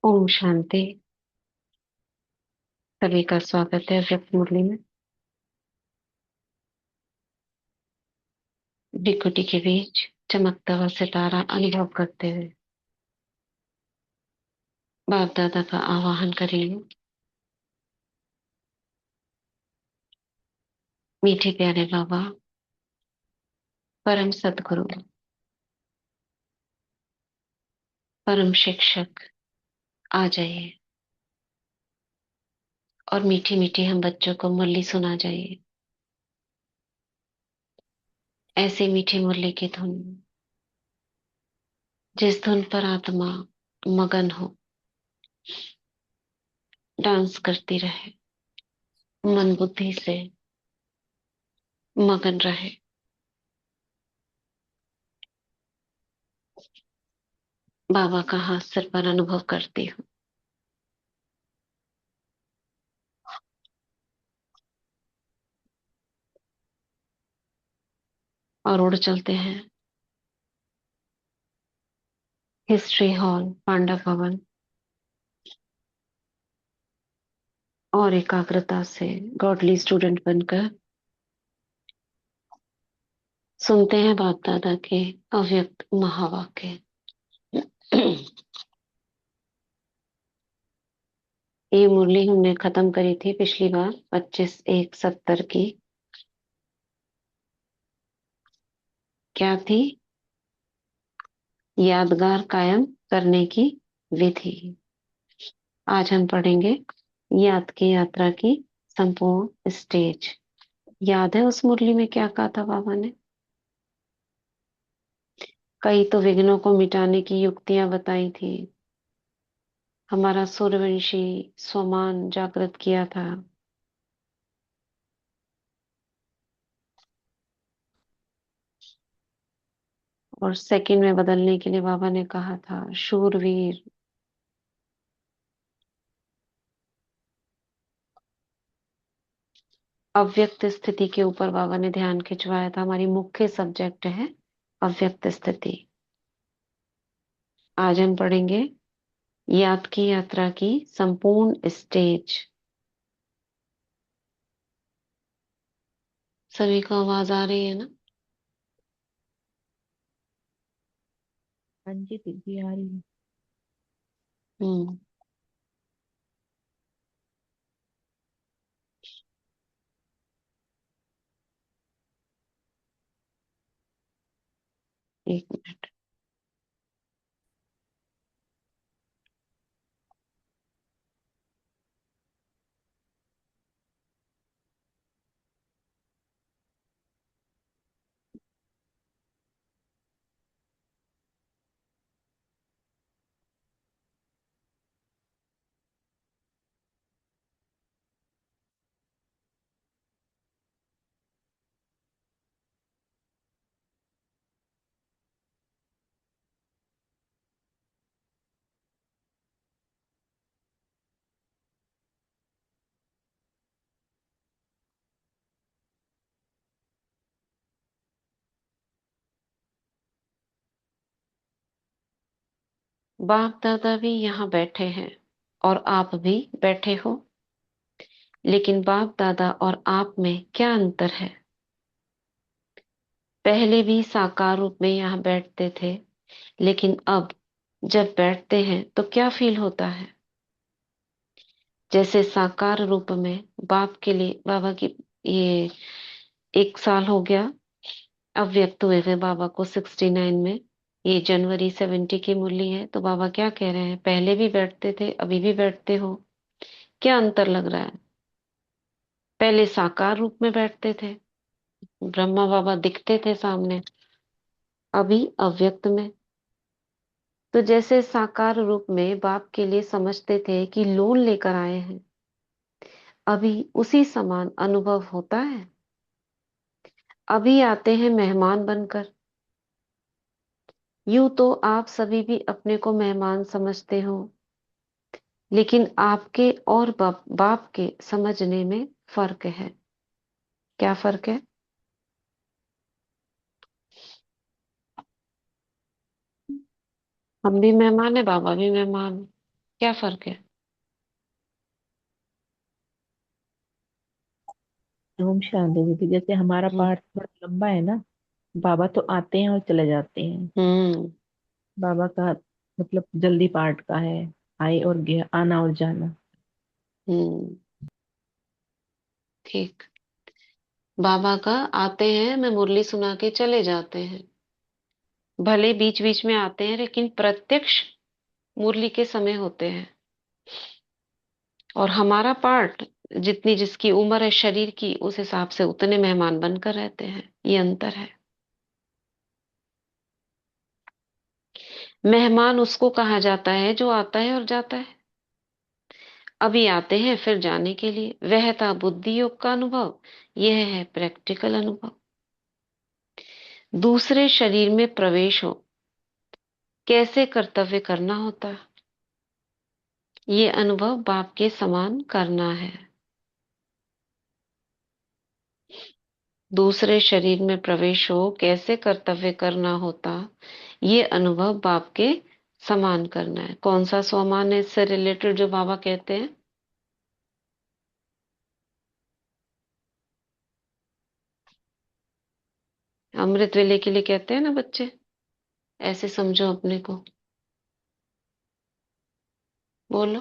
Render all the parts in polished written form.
ओम शांति। सभी का स्वागत है व्यक्त मुरली में। डिकोटी के बीच चमकता हुआ सितारा अनुभव करते हुए बाप दादा का आवाहन करेंगे। मीठे प्यारे बाबा, परम सदगुरु, परम शिक्षक, आ जाइए और मीठी मीठी हम बच्चों को मुरली सुना जाइए। ऐसी मीठी मुरली की धुन जिस धुन पर आत्मा मगन हो, डांस करती रहे, मन बुद्धि से मगन रहे। बाबा का हाथ सिर पर अनुभव करती हूँ और उड़ चलते हैं हिस्ट्री हॉल, पांडव भवन, और एकाग्रता से गॉडली स्टूडेंट बनकर सुनते हैं बाप दादा के अव्यक्त महावाक्य। ये मुरली हमने खत्म करी थी पिछली बार 25/1/70 की। क्या थी? यादगार कायम करने की विधि। आज हम पढ़ेंगे याद की यात्रा की संपूर्ण स्टेज। याद है उस मुरली में क्या कहा था बाबा ने? कई तो विघ्नों को मिटाने की युक्तियां बताई थी। हमारा सूर्यवंशी स्वमान जागृत किया था। और सेकंड में बदलने के लिए बाबा ने कहा था शूरवीर। अव्यक्त स्थिति के ऊपर बाबा ने ध्यान खिंचवाया था। हमारी मुख्य सब्जेक्ट है अव्यक्त स्थिति। आज हम पढ़ेंगे याद की यात्रा की संपूर्ण स्टेज। सभी को आवाज आ रही है ना? हाँ जी दीदी आ रही है। हम्म। एक मिनट। बाप दादा भी यहाँ बैठे हैं और आप भी बैठे हो। लेकिन बाप दादा और आप में क्या अंतर है? पहले भी साकार रूप में यहाँ बैठते थे, लेकिन अब जब बैठते हैं तो क्या फील होता है? जैसे साकार रूप में बाप के लिए बाबा की ये 1 साल हो गया। अब व्यक्त हुए थे बाबा को 69 में। ये जनवरी 70 की मुरली है। तो बाबा क्या कह रहे हैं? पहले भी बैठते थे, अभी भी बैठते हो। क्या अंतर लग रहा है? पहले साकार रूप में बैठते थे, ब्रह्मा बाबा दिखते थे सामने। अभी अव्यक्त में। तो जैसे साकार रूप में बाप के लिए समझते थे कि लोन लेकर आए हैं, अभी उसी समान अनुभव होता है। अभी आते हैं मेहमान बनकर। यूं तो आप सभी भी अपने को मेहमान समझते हो, लेकिन आपके और बाप के समझने में फर्क है। क्या फर्क है? हम भी मेहमान है, बाबा भी मेहमान है। क्या फर्क है? ओम शांति दीदी, जैसे हमारा हम्म। पार्ट थोड़ा लंबा है ना। बाबा तो आते हैं और चले जाते हैं। हम्म। बाबा का मतलब जल्दी पार्ट का है। आए और गया, आना और जाना। हम्म। ठीक। बाबा का आते हैं, मैं मुरली सुना के चले जाते हैं। भले बीच बीच में आते हैं, लेकिन प्रत्यक्ष मुरली के समय होते हैं। और हमारा पार्ट, जितनी जिसकी उम्र है शरीर की, उस हिसाब से उतने मेहमान बनकर रहते हैं। ये अंतर है। मेहमान उसको कहा जाता है जो आता है और जाता है। अभी आते हैं फिर जाने के लिए, वह था बुद्धि योग का अनुभव। यह है प्रैक्टिकल अनुभव। दूसरे शरीर में प्रवेश हो, कैसे कर्तव्य करना होता है, ये अनुभव बाप के समान करना है। दूसरे शरीर में प्रवेश हो, कैसे कर्तव्य करना होता, ये अनुभव बाप के समान करना है। कौन सा स्वमान है इससे रिलेटेड जो बाबा कहते हैं? अमृत वेले के लिए कहते हैं ना बच्चे, ऐसे समझो अपने को। बोलो।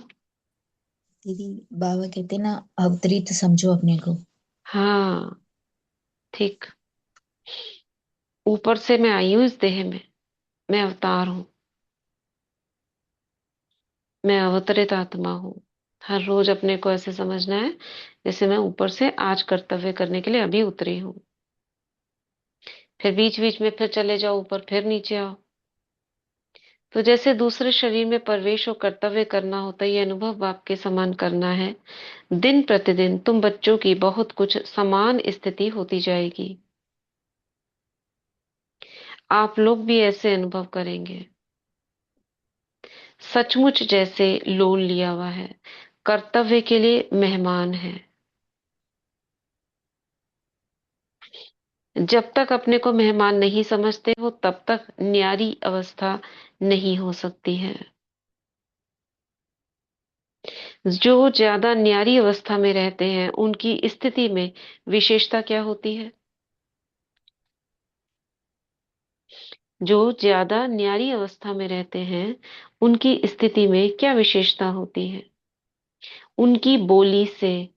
दीदी, बाबा कहते ना, अवतरित समझो अपने को। हाँ, ठीक। ऊपर से मैं आई हूं इस देह में, मैं अवतार हूं, मैं अवतरित आत्मा हूं। हर रोज अपने को ऐसे समझना है जैसे मैं ऊपर से आज कर्तव्य करने के लिए अभी उतरी हूं। फिर बीच बीच में फिर चले जाओ ऊपर, फिर नीचे आओ। तो जैसे दूसरे शरीर में प्रवेश और कर्तव्य करना होता है, ये अनुभव बाप के समान करना है। दिन प्रतिदिन तुम बच्चों की बहुत कुछ समान स्थिति होती जाएगी। आप लोग भी ऐसे अनुभव करेंगे, सचमुच जैसे लोन लिया हुआ है, कर्तव्य के लिए मेहमान है। जब तक अपने को मेहमान नहीं समझते हो, तब तक न्यारी अवस्था नहीं हो सकती है। जो ज्यादा न्यारी अवस्था में रहते हैं, उनकी स्थिति में विशेषता क्या होती है? जो ज्यादा न्यारी अवस्था में रहते हैं, उनकी स्थिति में क्या विशेषता होती है? उनकी बोली से,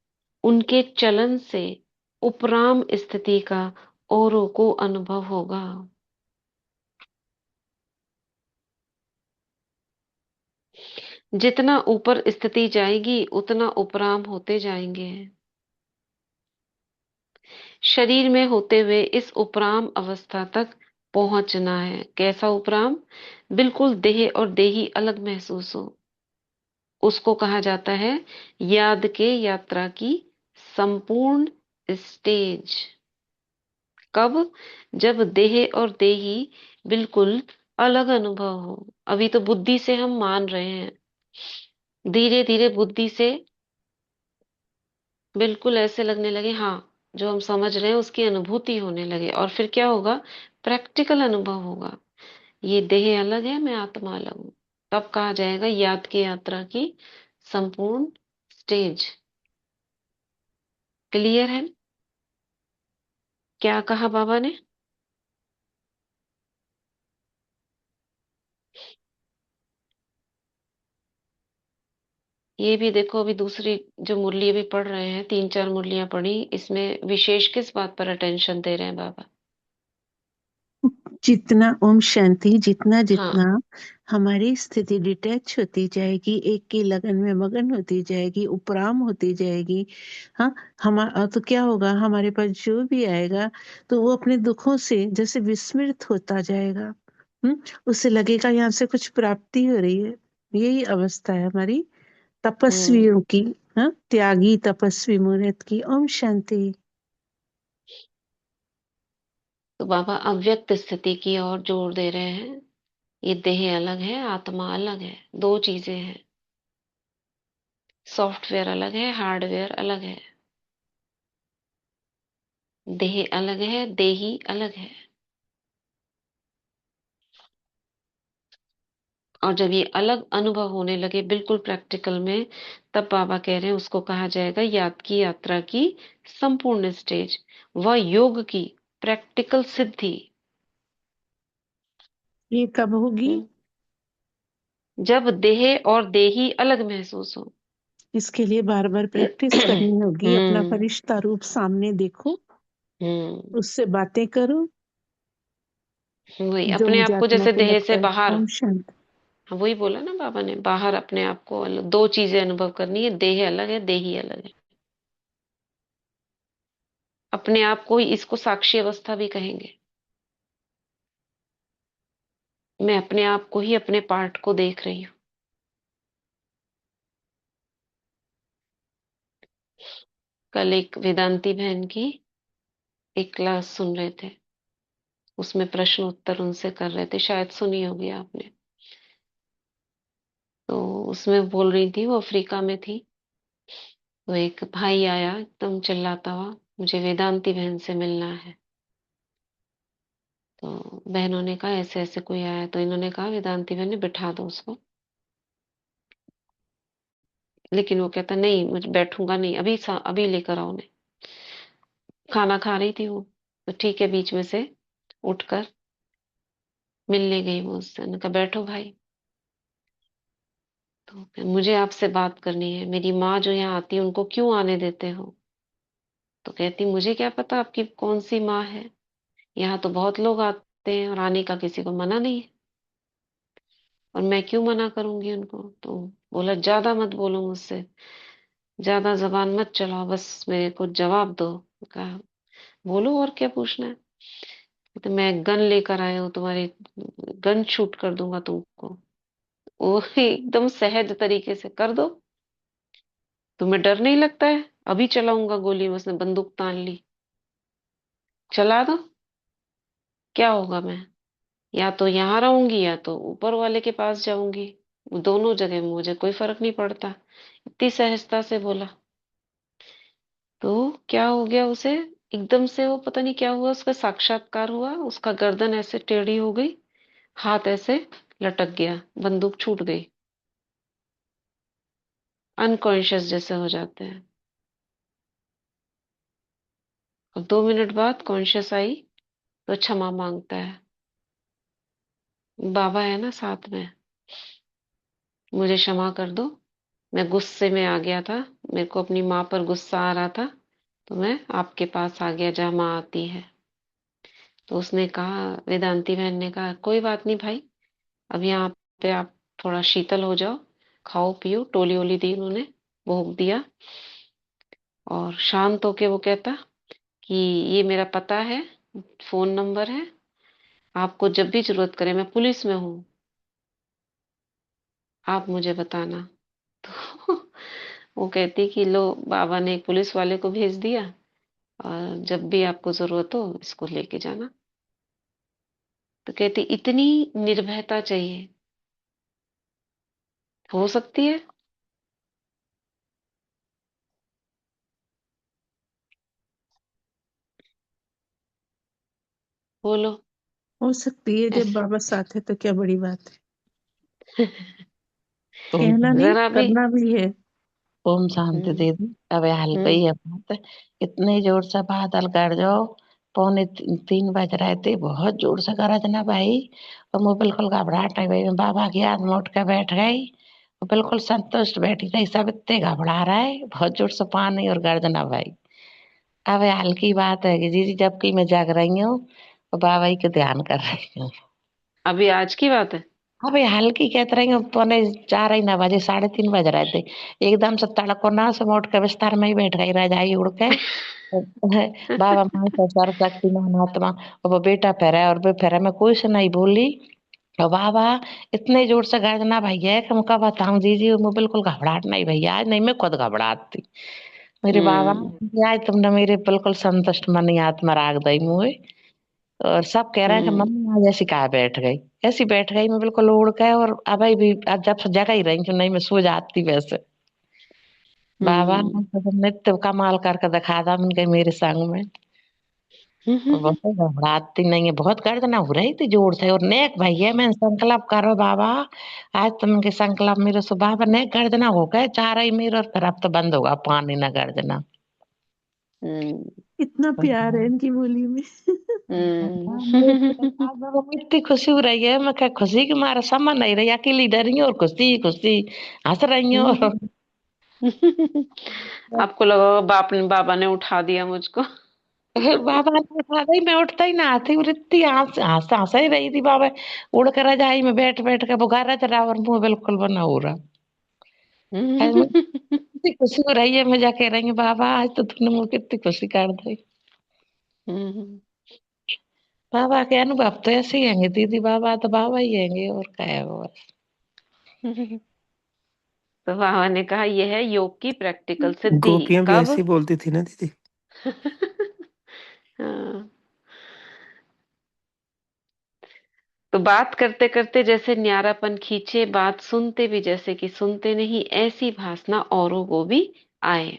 उनके चलन से उपराम स्थिति का औरों को अनुभव होगा। जितना ऊपर स्थिति जाएगी, उतना उपराम होते जाएंगे। शरीर में होते हुए इस उपराम अवस्था तक पहुंचना है। कैसा उपराम? बिल्कुल देह और देही अलग महसूस हो, उसको कहा जाता है याद के यात्रा की संपूर्ण स्टेज। कब? जब देह और देही बिल्कुल अलग अनुभव हो। अभी तो बुद्धि से हम मान रहे हैं, धीरे धीरे बुद्धि से बिल्कुल ऐसे लगने लगे, हाँ, जो हम समझ रहे हैं उसकी अनुभूति होने लगे। और फिर क्या होगा? प्रैक्टिकल अनुभव होगा। ये देह अलग है, मैं आत्मा अलग हूं। तब कहा जाएगा याद की यात्रा की संपूर्ण स्टेज। क्लियर है? क्या कहा बाबा ने? ये भी देखो, अभी दूसरी जो मुरली अभी पढ़ रहे हैं, 3 4 मुरलियां पढ़ी, इसमें विशेष किस बात पर अटेंशन दे रहे हैं बाबा? जितना ओम शांति, जितना जितना हाँ। हमारी स्थिति डिटैच होती जाएगी, एक की लगन में मगन होती जाएगी, उपराम होती जाएगी। हाँ, हमारा तो क्या होगा, हमारे पास जो भी आएगा तो वो अपने दुखों से जैसे विस्मृत होता जाएगा। उसे लगेगा यहाँ से कुछ प्राप्ति हो रही है। यही अवस्था है हमारी हम्म। तपस्वियों की। हाँ, त्यागी तपस्वी मूर्त की। ओम शांति। तो बाबा अव्यक्त स्थिति की ओर जोर दे रहे हैं। ये देह अलग है, आत्मा अलग है, दो चीजें हैं। सॉफ्टवेयर अलग है, हार्डवेयर अलग है। देह अलग है, देही अलग है। और जब ये अलग अनुभव होने लगे बिल्कुल प्रैक्टिकल में, तब बाबा कह रहे हैं उसको कहा जाएगा याद की यात्रा की संपूर्ण स्टेज व योग की प्रैक्टिकल सिद्धि। ये कब होगी? हम्म, जब देह और देही अलग महसूस हो। इसके लिए बार बार प्रैक्टिस करनी होगी। अपना हम्म। फरिश्ता रूप सामने देखो, हम्म। उससे बातें करो, वही जो अपने मुझे आप को आत्मा जैसे को देह लगता से है बाहर। ओम शांति। हाँ, वही बोला ना बाबा ने, बाहर अपने आप को अलग, दो चीजें अनुभव करनी है, देह अलग है, देही अलग है। अपने आप को ही इसको साक्षी अवस्था भी कहेंगे। मैं अपने आप को ही अपने पार्ट को देख रही हूँ। कल एक वेदांती बहन की एक क्लास सुन रहे थे, उसमें प्रश्न उत्तर उनसे कर रहे थे, शायद सुनी होगी आपने। तो उसमें बोल रही थी, वो अफ्रीका में थी, तो एक भाई आया एकदम चिल्लाता हुआ, मुझे वेदांती बहन से मिलना है। तो बहनों ने कहा ऐसे ऐसे कोई आया है। तो इन्होंने कहा वेदांती बहन ने बिठा दो उसको। लेकिन वो कहता नहीं, मुझे बैठूंगा नहीं, अभी अभी लेकर आओ उन्हें। खाना खा रही थी वो, तो ठीक है, बीच में से उठकर मिलने गई वो उससे। उन्होंने कहा बैठो भाई। तो मुझे आपसे बात करनी है, मेरी माँ जो यहाँ आती है उनको क्यों आने देते हो? तो कहती मुझे क्या पता आपकी कौन सी माँ है, यहाँ तो बहुत लोग आते हैं और आने का किसी को मना नहीं है, और मैं क्यों मना करूंगी उनको? तो बोला ज्यादा मत बोलो मुझसे, ज्यादा जबान मत चलाओ, बस मेरे को जवाब दो। कहा बोलो और क्या पूछना है? तो मैं गन लेकर आया हूँ तुम्हारे, गन शूट कर दूंगा तुमको। वो एकदम सहज तरीके से कर दो, तुम्हें डर नहीं लगता है? अभी चलाऊंगा गोली। उसने बंदूक तान ली, चला दो, क्या होगा? मैं या तो यहाँ रहूंगी या तो ऊपर वाले के पास जाऊंगी, दोनों जगह मुझे कोई फर्क नहीं पड़ता। इतनी सहजता से बोला। तो क्या हो गया उसे, एकदम से वो पता नहीं क्या हुआ, उसका साक्षात्कार हुआ, उसका गर्दन ऐसे टेढ़ी हो गई, हाथ ऐसे लटक गया, बंदूक छूट गई, अनकॉन्शियस जैसे हो जाते हैं। और 2 मिनट बाद कॉन्शियस आई, तो क्षमा मांगता है। बाबा है ना साथ में, मुझे क्षमा कर दो, मैं गुस्से में आ गया था, मेरे को अपनी माँ पर गुस्सा आ रहा था, तो मैं आपके पास आ गया जहाँ माँ आती है। तो उसने कहा, वेदांती बहन ने कहा कोई बात नहीं भाई, अब यहाँ पे आप थोड़ा शीतल हो जाओ, खाओ पियो। टोली ओली दी उन्होंने, भोग दिया। और शांत होके वो कहता कि ये मेरा पता है, फोन नंबर है, आपको जब भी जरूरत करे, मैं पुलिस में हूँ, आप मुझे बताना। तो वो कहती कि लो, बाबा ने एक पुलिस वाले को भेज दिया, और जब भी आपको जरूरत हो इसको लेके जाना। तो कहती इतनी निर्भयता चाहिए, हो सकती है? बोलो। हो सकती है, जब ऐसे बाबा साथ है तो क्या बड़ी बात है। तुम कहना नहीं, जरा भी। करना भी है। ओम शांति हम्म। दीदी। अब हल्का हम्म। ही है बात। इतनी जोर से बादल कर जो, 2:45 बज रहे थे, बहुत जोर से गरज ना भाई। और मैं बिल्कुल घबराहट नहीं भाई, मैं बाबा की याद में उठ के बैठ गई और बिल्कुल संतुष्ट बैठी रही। सब इतने घबरा रहा है, बहुत जोर से पानी और गर्जना भाई। अब ये हल्की बात है कि जी जबकि मैं जाग रही हूँ और बाबा ही के ध्यान कर रही हूँ। अभी आज की बात है? अबे हल्की कहते रही हूँ, 2:45 3:30 बज रहे थे। एकदम से तड़को ना से मैं उठ के बिस्तर में ही बैठ गई, रजाई उड़ के। बाबा माँ का सर्वशक्तिमान आत्मा, और वो बेटा फेरा और वे फेरा में कोई से नहीं बोली। और बाबा इतने जोर से गर्जना भैया है कि मैं क्या बताऊं जी जी, मैं बिल्कुल घबराहट नहीं भैया, आज नहीं, मैं खुद घबराती। मेरे बाबा हम्म। आज तुमने मेरे बिल्कुल संतुष्ट मन ही आत्मा राख दी मुझे। और सब कह रहे हैं कि हम्म। मम्मी आज ऐसी कहा बैठ गई, ऐसी बैठ गई, मैं बिल्कुल उड़ गए। और अब भी आज जब से जगह ही रही हूँ, नहीं मैं सो जाती वैसे। बाबा हम्म। तो तुम नित्य कमाल करके दिखा था उनके मेरे संग में। बहुत घबराती नहीं है, बहुत गर्जना हो रही थी जोर से। और नेक भैया मैं संकल्प करो बाबा, आज तुम के संकल्प मेरे से बाबा नेक गर्जना हो गए चार ही मेरे, और फिर अब तो बंद होगा पानी ना गर्जना। इतना प्यार है इनकी बोली में। हम्म। आज बाबा को इतनी खुशी हो रही है, मैं क्या खुशी के मारे समझ नहीं रही, अकेली डरी हूँ और खुशी खुशी हंस रही हूँ। और आपको लगा होगा बाबा ने उठा दिया मुझको। बाबा ने उठा दी, मैं उठता ही ना थी, और इतनी हंस हंस हंस ही रही थी बाबा। उड़ कर रजाई में बैठ बैठ के बुखार रहा, और मुंह बिल्कुल बना हो रहा। आज मुझे इतनी खुशी हो रही है, मैं जाके रही हूँ बाबा आज तो तुमने मुझे कितनी खुशी कर दी। हम्म। बाबा के अनुभव तो ऐसे ही हैंगे दीदी, बाबा तो बाबा ही हैंगे, और क्या है वो। तो बाबा ने कहा यह है योग की प्रैक्टिकल सिद्धि। गोपियां भी कब? ऐसे ही बोलती थी ना दीदी। हाँ। तो बात करते करते जैसे न्यारापन खींचे, बात सुनते भी जैसे कि सुनते नहीं, ऐसी भासना औरों को भी आए।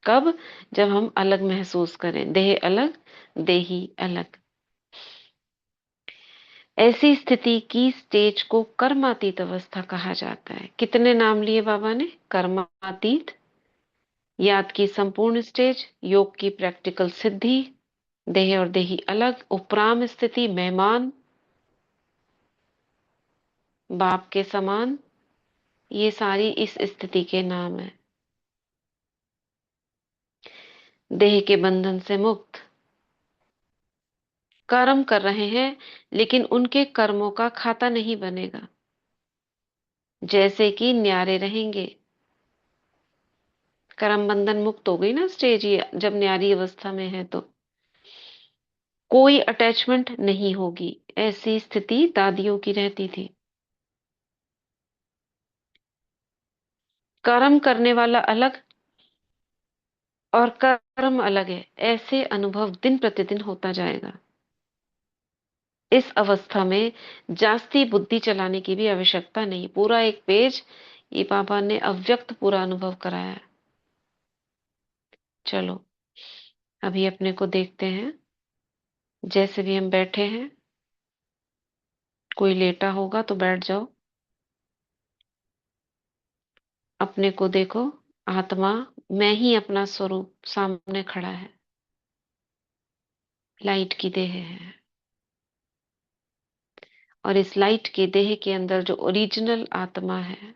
कब? जब हम अलग महसूस करें, देह अलग, देही अलग। ऐसी स्थिति की स्टेज को कर्मातीत अवस्था कहा जाता है। कितने नाम लिए बाबा ने? कर्मातीत, याद की संपूर्ण स्टेज, योग की प्रैक्टिकल सिद्धि, देह और देही अलग, उपराम स्थिति, मेहमान, बाप के समान, ये सारी इस स्थिति के नाम है। देह के बंधन से मुक्त, कर्म कर रहे हैं लेकिन उनके कर्मों का खाता नहीं बनेगा, जैसे कि न्यारे रहेंगे। कर्म बंधन मुक्त हो गई ना स्टेज, ये जब न्यारी अवस्था में है तो कोई अटैचमेंट नहीं होगी। ऐसी स्थिति दादियों की रहती थी। कर्म करने वाला अलग और कर्म अलग है, ऐसे अनुभव दिन प्रतिदिन होता जाएगा। इस अवस्था में जास्ती बुद्धि चलाने की भी आवश्यकता नहीं। पूरा एक पेज ये बाबा ने अव्यक्त पूरा अनुभव कराया है। चलो अभी अपने को देखते हैं। जैसे भी हम बैठे हैं, कोई लेटा होगा तो बैठ जाओ, अपने को देखो। आत्मा, मैं ही अपना स्वरूप सामने खड़ा है, लाइट की देह है। और इस लाइट के देह के अंदर जो ओरिजिनल आत्मा है,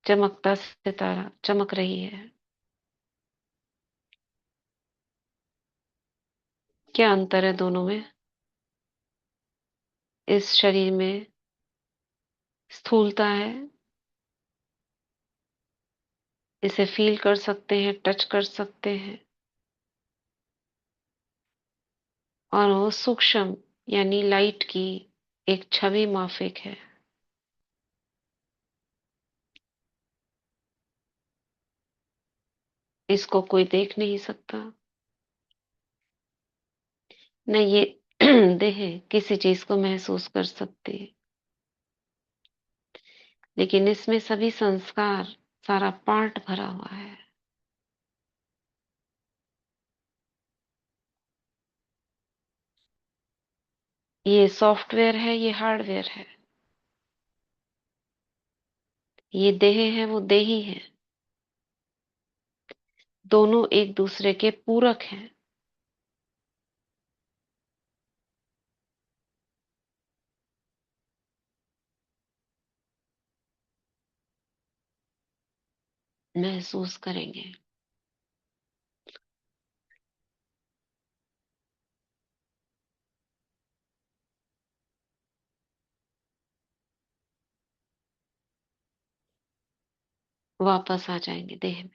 चमकता सितारा चमक रही है। क्या अंतर है दोनों में? इस शरीर में स्थूलता है, इसे फील कर सकते हैं, टच कर सकते हैं। और वो सूक्ष्म यानी लाइट की एक छवि माफिक है। इसको कोई देख नहीं सकता। न ये देह किसी चीज को महसूस कर सकती है, लेकिन इसमें सभी संस्कार, सारा पार्ट भरा हुआ है। ये सॉफ्टवेयर है, ये हार्डवेयर है। ये देह है, वो देही है। दोनों एक दूसरे के पूरक हैं। महसूस करेंगे। वापस आ जाएंगे देह में।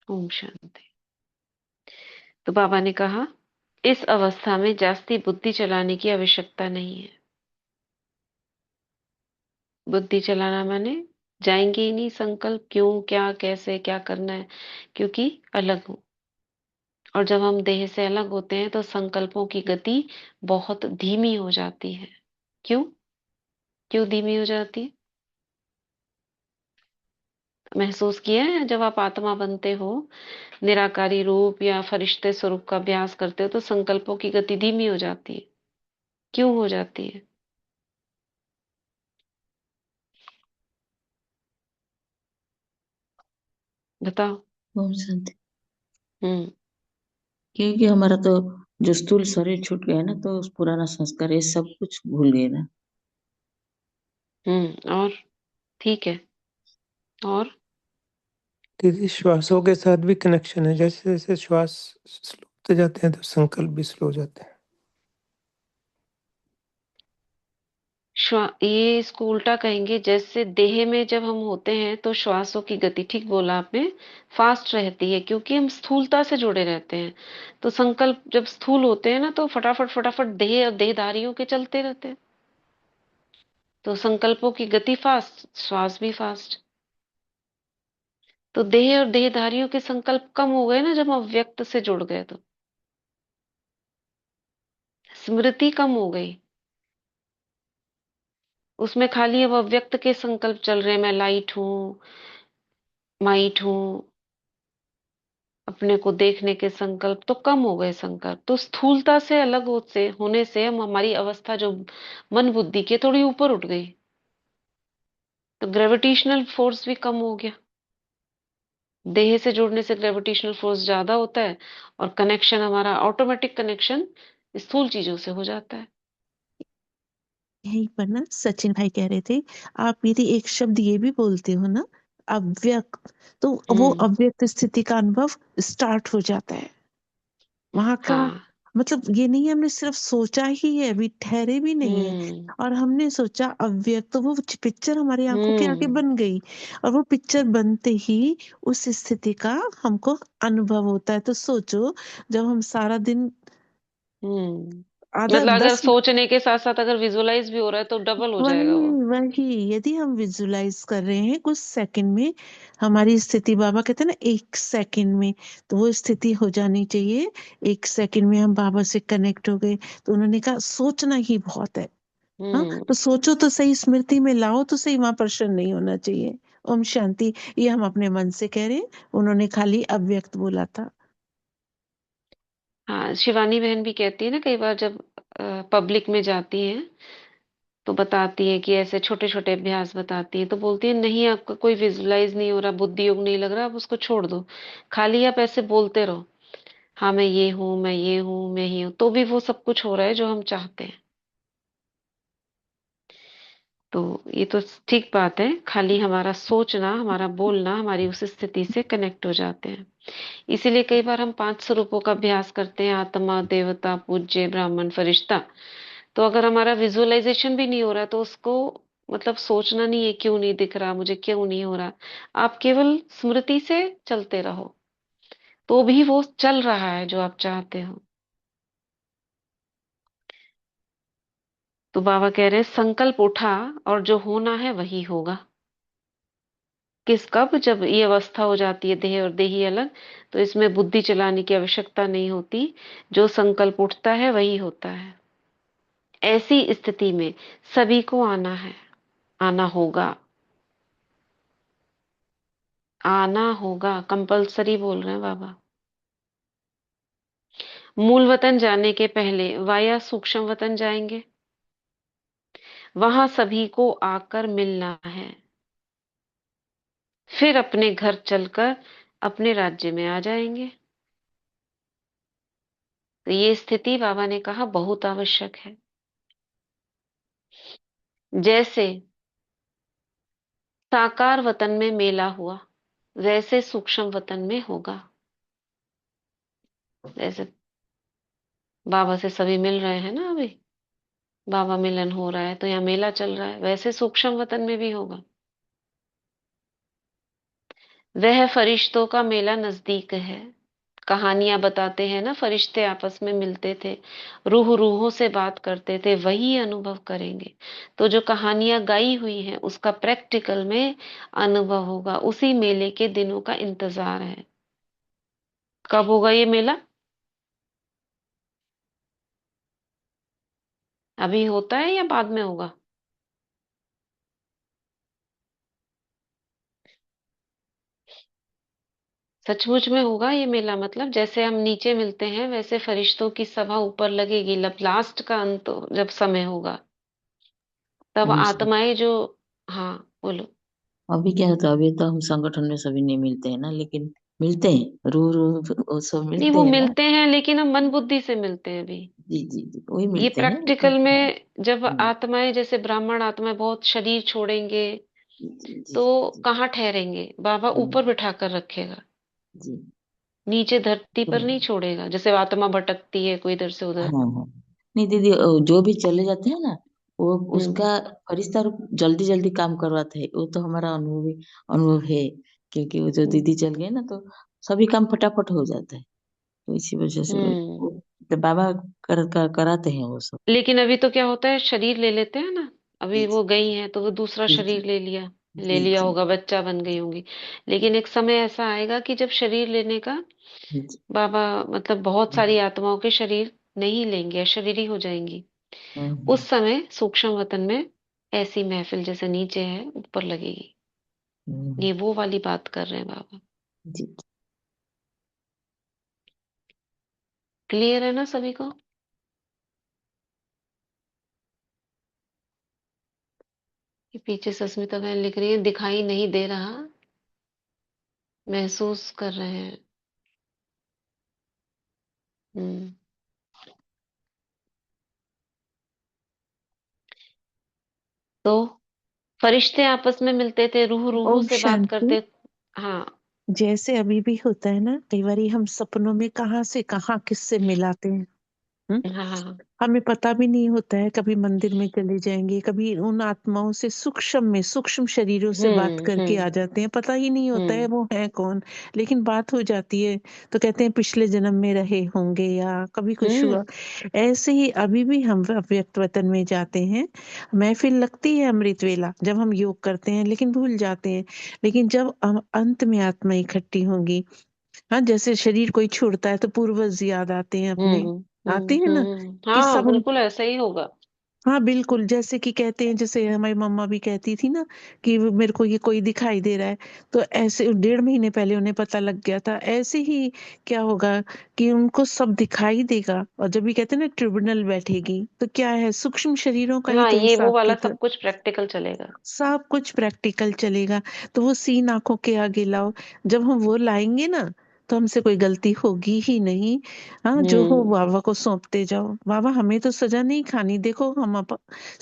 ओम शांति। तो बाबा ने कहा इस अवस्था में जास्ती बुद्धि चलाने की आवश्यकता नहीं है। बुद्धि चलाना माने जाएंगे ही नहीं संकल्प, क्यों, क्या, कैसे, क्या करना है, क्योंकि अलग हूं। और जब हम देह से अलग होते हैं तो संकल्पों की गति बहुत धीमी हो जाती है। क्यों? क्यों धीमी हो जाती है? महसूस किया है जब आप आत्मा बनते हो, निराकारी रूप या फरिश्ते स्वरूप का अभ्यास करते हो, तो संकल्पों की गति धीमी हो जाती है। क्यों हो जाती है, बताओ। ओम शांति। हम्म। क्योंकि हमारा तो जो स्थूल शरीर छूट गया ना, तो उस पुराना संस्कार ये सब कुछ भूल गए ना। और ठीक है। और दीदी श्वासों के साथ भी कनेक्शन है, जैसे जैसे श्वास स्लो होते जाते हैं तो संकल्प भी स्लो हो जाते हैं। ये इसको उल्टा कहेंगे, जैसे देह में जब हम होते हैं तो श्वासों की गति, ठीक बोला आपने, फास्ट रहती है, क्योंकि हम स्थूलता से जुड़े रहते हैं। तो संकल्प जब स्थूल होते हैं ना, तो फटाफट फटाफट देह और देहधारियों के चलते रहते हैं। तो संकल्पों की गति फास्ट, श्वास भी फास्ट। तो देह और देहधारियों के संकल्प कम हो गए ना जब हम अव्यक्त से जुड़ गए, तो स्मृति कम हो गई। उसमें खाली अब अव्यक्त के संकल्प चल रहे हैं, मैं लाइट हूँ, माइट हूँ, अपने को देखने के संकल्प तो कम हो गए। संकल्प तो स्थूलता से अलग होने से हम, हमारी अवस्था जो मन बुद्धि के थोड़ी ऊपर उठ गई, तो ग्रेविटेशनल फोर्स भी कम हो गया। देह से जुड़ने से ग्रेविटेशनल फोर्स ज्यादा होता है, और कनेक्शन हमारा ऑटोमेटिक कनेक्शन स्थूल चीजों से हो जाता है। यहीं पर ना सचिन भाई कह रहे थे, आप यदि एक शब्द ये भी बोलते हो ना, अव्यक्त, तो वो हम्म। अव्यक्त स्थिति का अनुभव स्टार्ट हो जाता है। वहां का हाँ। मतलब ये नहीं है हमने सिर्फ सोचा ही है, अभी ठहरे भी नहीं है, हम्म। और हमने सोचा अव्यक्त, तो वो पिक्चर हमारी आंखों के आगे हम्म। बन गई, और वो पिक्चर बनते ही उस स्थिति का हमको अनुभव होता है। तो सोचो, जब हम सारा दिन हम्म। आधा मतलब अगर 10, सोचने के साथ साथ अगर विजुअलाइज भी हो रहा है तो डबल हो जाएगा वही वो। वही यदि हम विजुलाइज कर रहे हैं कुछ सेकंड में, हमारी स्थिति, बाबा कहते हैं ना, एक सेकंड में, तो वो स्थिति हो जानी चाहिए। एक सेकंड में हम बाबा से कनेक्ट हो गए। तो उन्होंने कहा सोचना ही बहुत है। हाँ, हम्म। तो सोचो तो सही, स्मृति में लाओ तो सही, वहां प्रश्न नहीं होना चाहिए। ओम शांति। ये हम अपने मन से कह रहे हैं, उन्होंने खाली अव्यक्त बोला था। हाँ, शिवानी बहन भी कहती है ना, कई बार जब पब्लिक में जाती है तो बताती है कि ऐसे छोटे छोटे अभ्यास बताती है, तो बोलती है नहीं, आपका कोई विजुलाइज नहीं हो रहा, बुद्धि योग नहीं लग रहा, आप उसको छोड़ दो, खाली आप ऐसे बोलते रहो, हाँ मैं ये हूँ, मैं ये हूँ, मैं ही हूँ, तो भी वो सब कुछ हो रहा है जो हम चाहते हैं। तो ये तो ठीक बात है, खाली हमारा सोचना, हमारा बोलना हमारी उस स्थिति से कनेक्ट हो जाते हैं। इसीलिए कई बार हम 5 स्वरूपों का अभ्यास करते हैं, आत्मा, देवता, पूज्य, ब्राह्मण, फरिश्ता। तो अगर हमारा विजुअलाइजेशन भी नहीं हो रहा, तो उसको मतलब सोचना नहीं है क्यों नहीं दिख रहा मुझे, क्यों नहीं हो रहा, आप केवल स्मृति से चलते रहो, तो भी वो चल रहा है जो आप चाहते हो। तो बाबा कह रहे हैं संकल्प उठा और जो होना है वही होगा। किस कब, जब ये अवस्था हो जाती है देह और देही अलग, तो इसमें बुद्धि चलाने की आवश्यकता नहीं होती, जो संकल्प उठता है वही होता है। ऐसी स्थिति में सभी को आना है, आना होगा, आना होगा, कंपलसरी बोल रहे हैं बाबा। मूल वतन जाने के पहले वाया सूक्ष्म वतन जाएंगे, वहां सभी को आकर मिलना है, फिर अपने घर चलकर अपने राज्य में आ जाएंगे। तो ये स्थिति बाबा ने कहा बहुत आवश्यक है। जैसे साकार वतन में मेला हुआ, वैसे सूक्ष्म वतन में होगा। जैसे बाबा से सभी मिल रहे हैं ना अभी, बाबा मिलन हो रहा है तो यहाँ मेला चल रहा है, वैसे सूक्ष्म वतन में भी होगा। वह फरिश्तों का मेला नजदीक है। कहानियां बताते हैं ना, फरिश्ते आपस में मिलते थे, रूह रूहों से बात करते थे, वही अनुभव करेंगे। तो जो कहानियां गाई हुई हैं उसका प्रैक्टिकल में अनुभव होगा। उसी मेले के दिनों का इंतजार है। कब होगा ये मेला? अभी होता है या बाद में होगा? सचमुच में होगा ये मेला, मतलब जैसे हम नीचे मिलते हैं वैसे फरिश्तों की सभा ऊपर लगेगी। लास्ट का अंत जब समय होगा तब हम आत्माएं जो, हाँ बोलो। अभी क्या होता है, अभी तो हम संगठन में सभी नहीं मिलते हैं ना, लेकिन मिलते हैं, रू रू वो सब नहीं, मिलते वो हैं ना। मिलते हैं लेकिन हम मन बुद्धि से मिलते हैं अभी। जी जी जी, वही ये मिलते हैं लेकिन। प्रैक्टिकल हाँ। में जब हम्म, आत्माएं, जैसे ब्राह्मण आत्माएं बहुत शरीर छोड़ेंगे जी जी जी तो जी। कहाँ ठहरेंगे? बाबा हम्म, ऊपर बिठा कर रखेगा, जी। नीचे धरती तो पर नहीं छोड़ेगा। जैसे आत्मा भटकती है कोई इधर से हाँ उधर। हाँ, नहीं दीदी, जो भी चले जाते हैं ना, वो हम्म उसका फरिश्ता जल्दी जल्दी काम करवाते हैं, वो तो हमारा अनुभव है। क्योंकि वो जो हम्म दीदी चल गए ना, तो सभी काम फटाफट हो जाता है। तो इसी वजह से हम्म। तो बाबा कराते हैं वो सब। लेकिन अभी तो क्या होता है, शरीर ले लेते हैं ना। जी अभी वो गई हैं तो वो दूसरा जी जी शरीर ले जी लिया जी होगा, बच्चा बन गई होंगी। लेकिन एक समय ऐसा आएगा कि जब शरीर लेने का जी जी। बाबा, मतलब बहुत हम्म, सारी आत्माओं के शरीर नहीं लेंगे, अशरीरी हो जाएंगी। हम्म, उस समय सूक्ष्म वतन में ऐसी महफिल जैसे नीचे है ऊपर लगेगी। हम्म, ये वो वाली बात कर रहे हैं बाबा। जी। क्लियर है ना सभी को? ये पीछे सस्मिता बहन लिख रही है, दिखाई नहीं दे रहा, महसूस कर रहे हैं। हम्म। तो फरिश्ते आपस में मिलते थे, रूह रूह ओम से बात शांति। करते। हाँ। जैसे अभी भी होता है ना, कई बार हम सपनों में कहाँ से कहाँ किससे मिलाते हैं। हम्म? हाँ हाँ। हमें पता भी नहीं होता है, कभी मंदिर में चले जाएंगे, कभी उन आत्माओं से सूक्ष्म शरीरों से बात करके आ हम्म। जाते हैं, पता ही नहीं होता है हम्म वो है कौन। लेकिन बात हो जाती है तो कहते हैं पिछले जन्म में रहे होंगे या कभी कुछ हम्म हुआ। ऐसे ही अभी भी हम अव्यक्त वतन में जाते हैं, महफिल लगती है अमृत वेला जब हम योग करते हैं, लेकिन भूल जाते हैं। लेकिन जब अंत में आत्मा इकट्ठी होंगी, हाँ, जैसे शरीर कोई छोड़ता है तो पूर्वज याद आते हैं अपने, आते हैं ना, कि हाँ सब। बिल्कुल ऐसा ही होगा। हाँ बिल्कुल, जैसे कि कहते हैं, जैसे हमारी मम्मा भी कहती थी ना कि वो मेरे को ये कोई दिखाई दे रहा है, तो ऐसे 1.5 महीने पहले उन्हें पता लग गया था। ऐसे ही क्या होगा कि उनको सब दिखाई देगा, और जब भी कहते हैं ना ट्रिब्यूनल बैठेगी, तो क्या है, सूक्ष्म शरीरों का ही हाँ, तो ये वो हिसाब वाला किताब, सब कुछ प्रैक्टिकल चलेगा। सब कुछ प्रैक्टिकल चलेगा। तो वो सीन आंखों के आगे लाओ, जब हम वो लाएंगे ना, तो हमसे कोई गलती होगी ही नहीं। हाँ, जो हो हम्म बाबा को सौंपते जाओ। बाबा हमें तो सजा नहीं खानी, देखो हम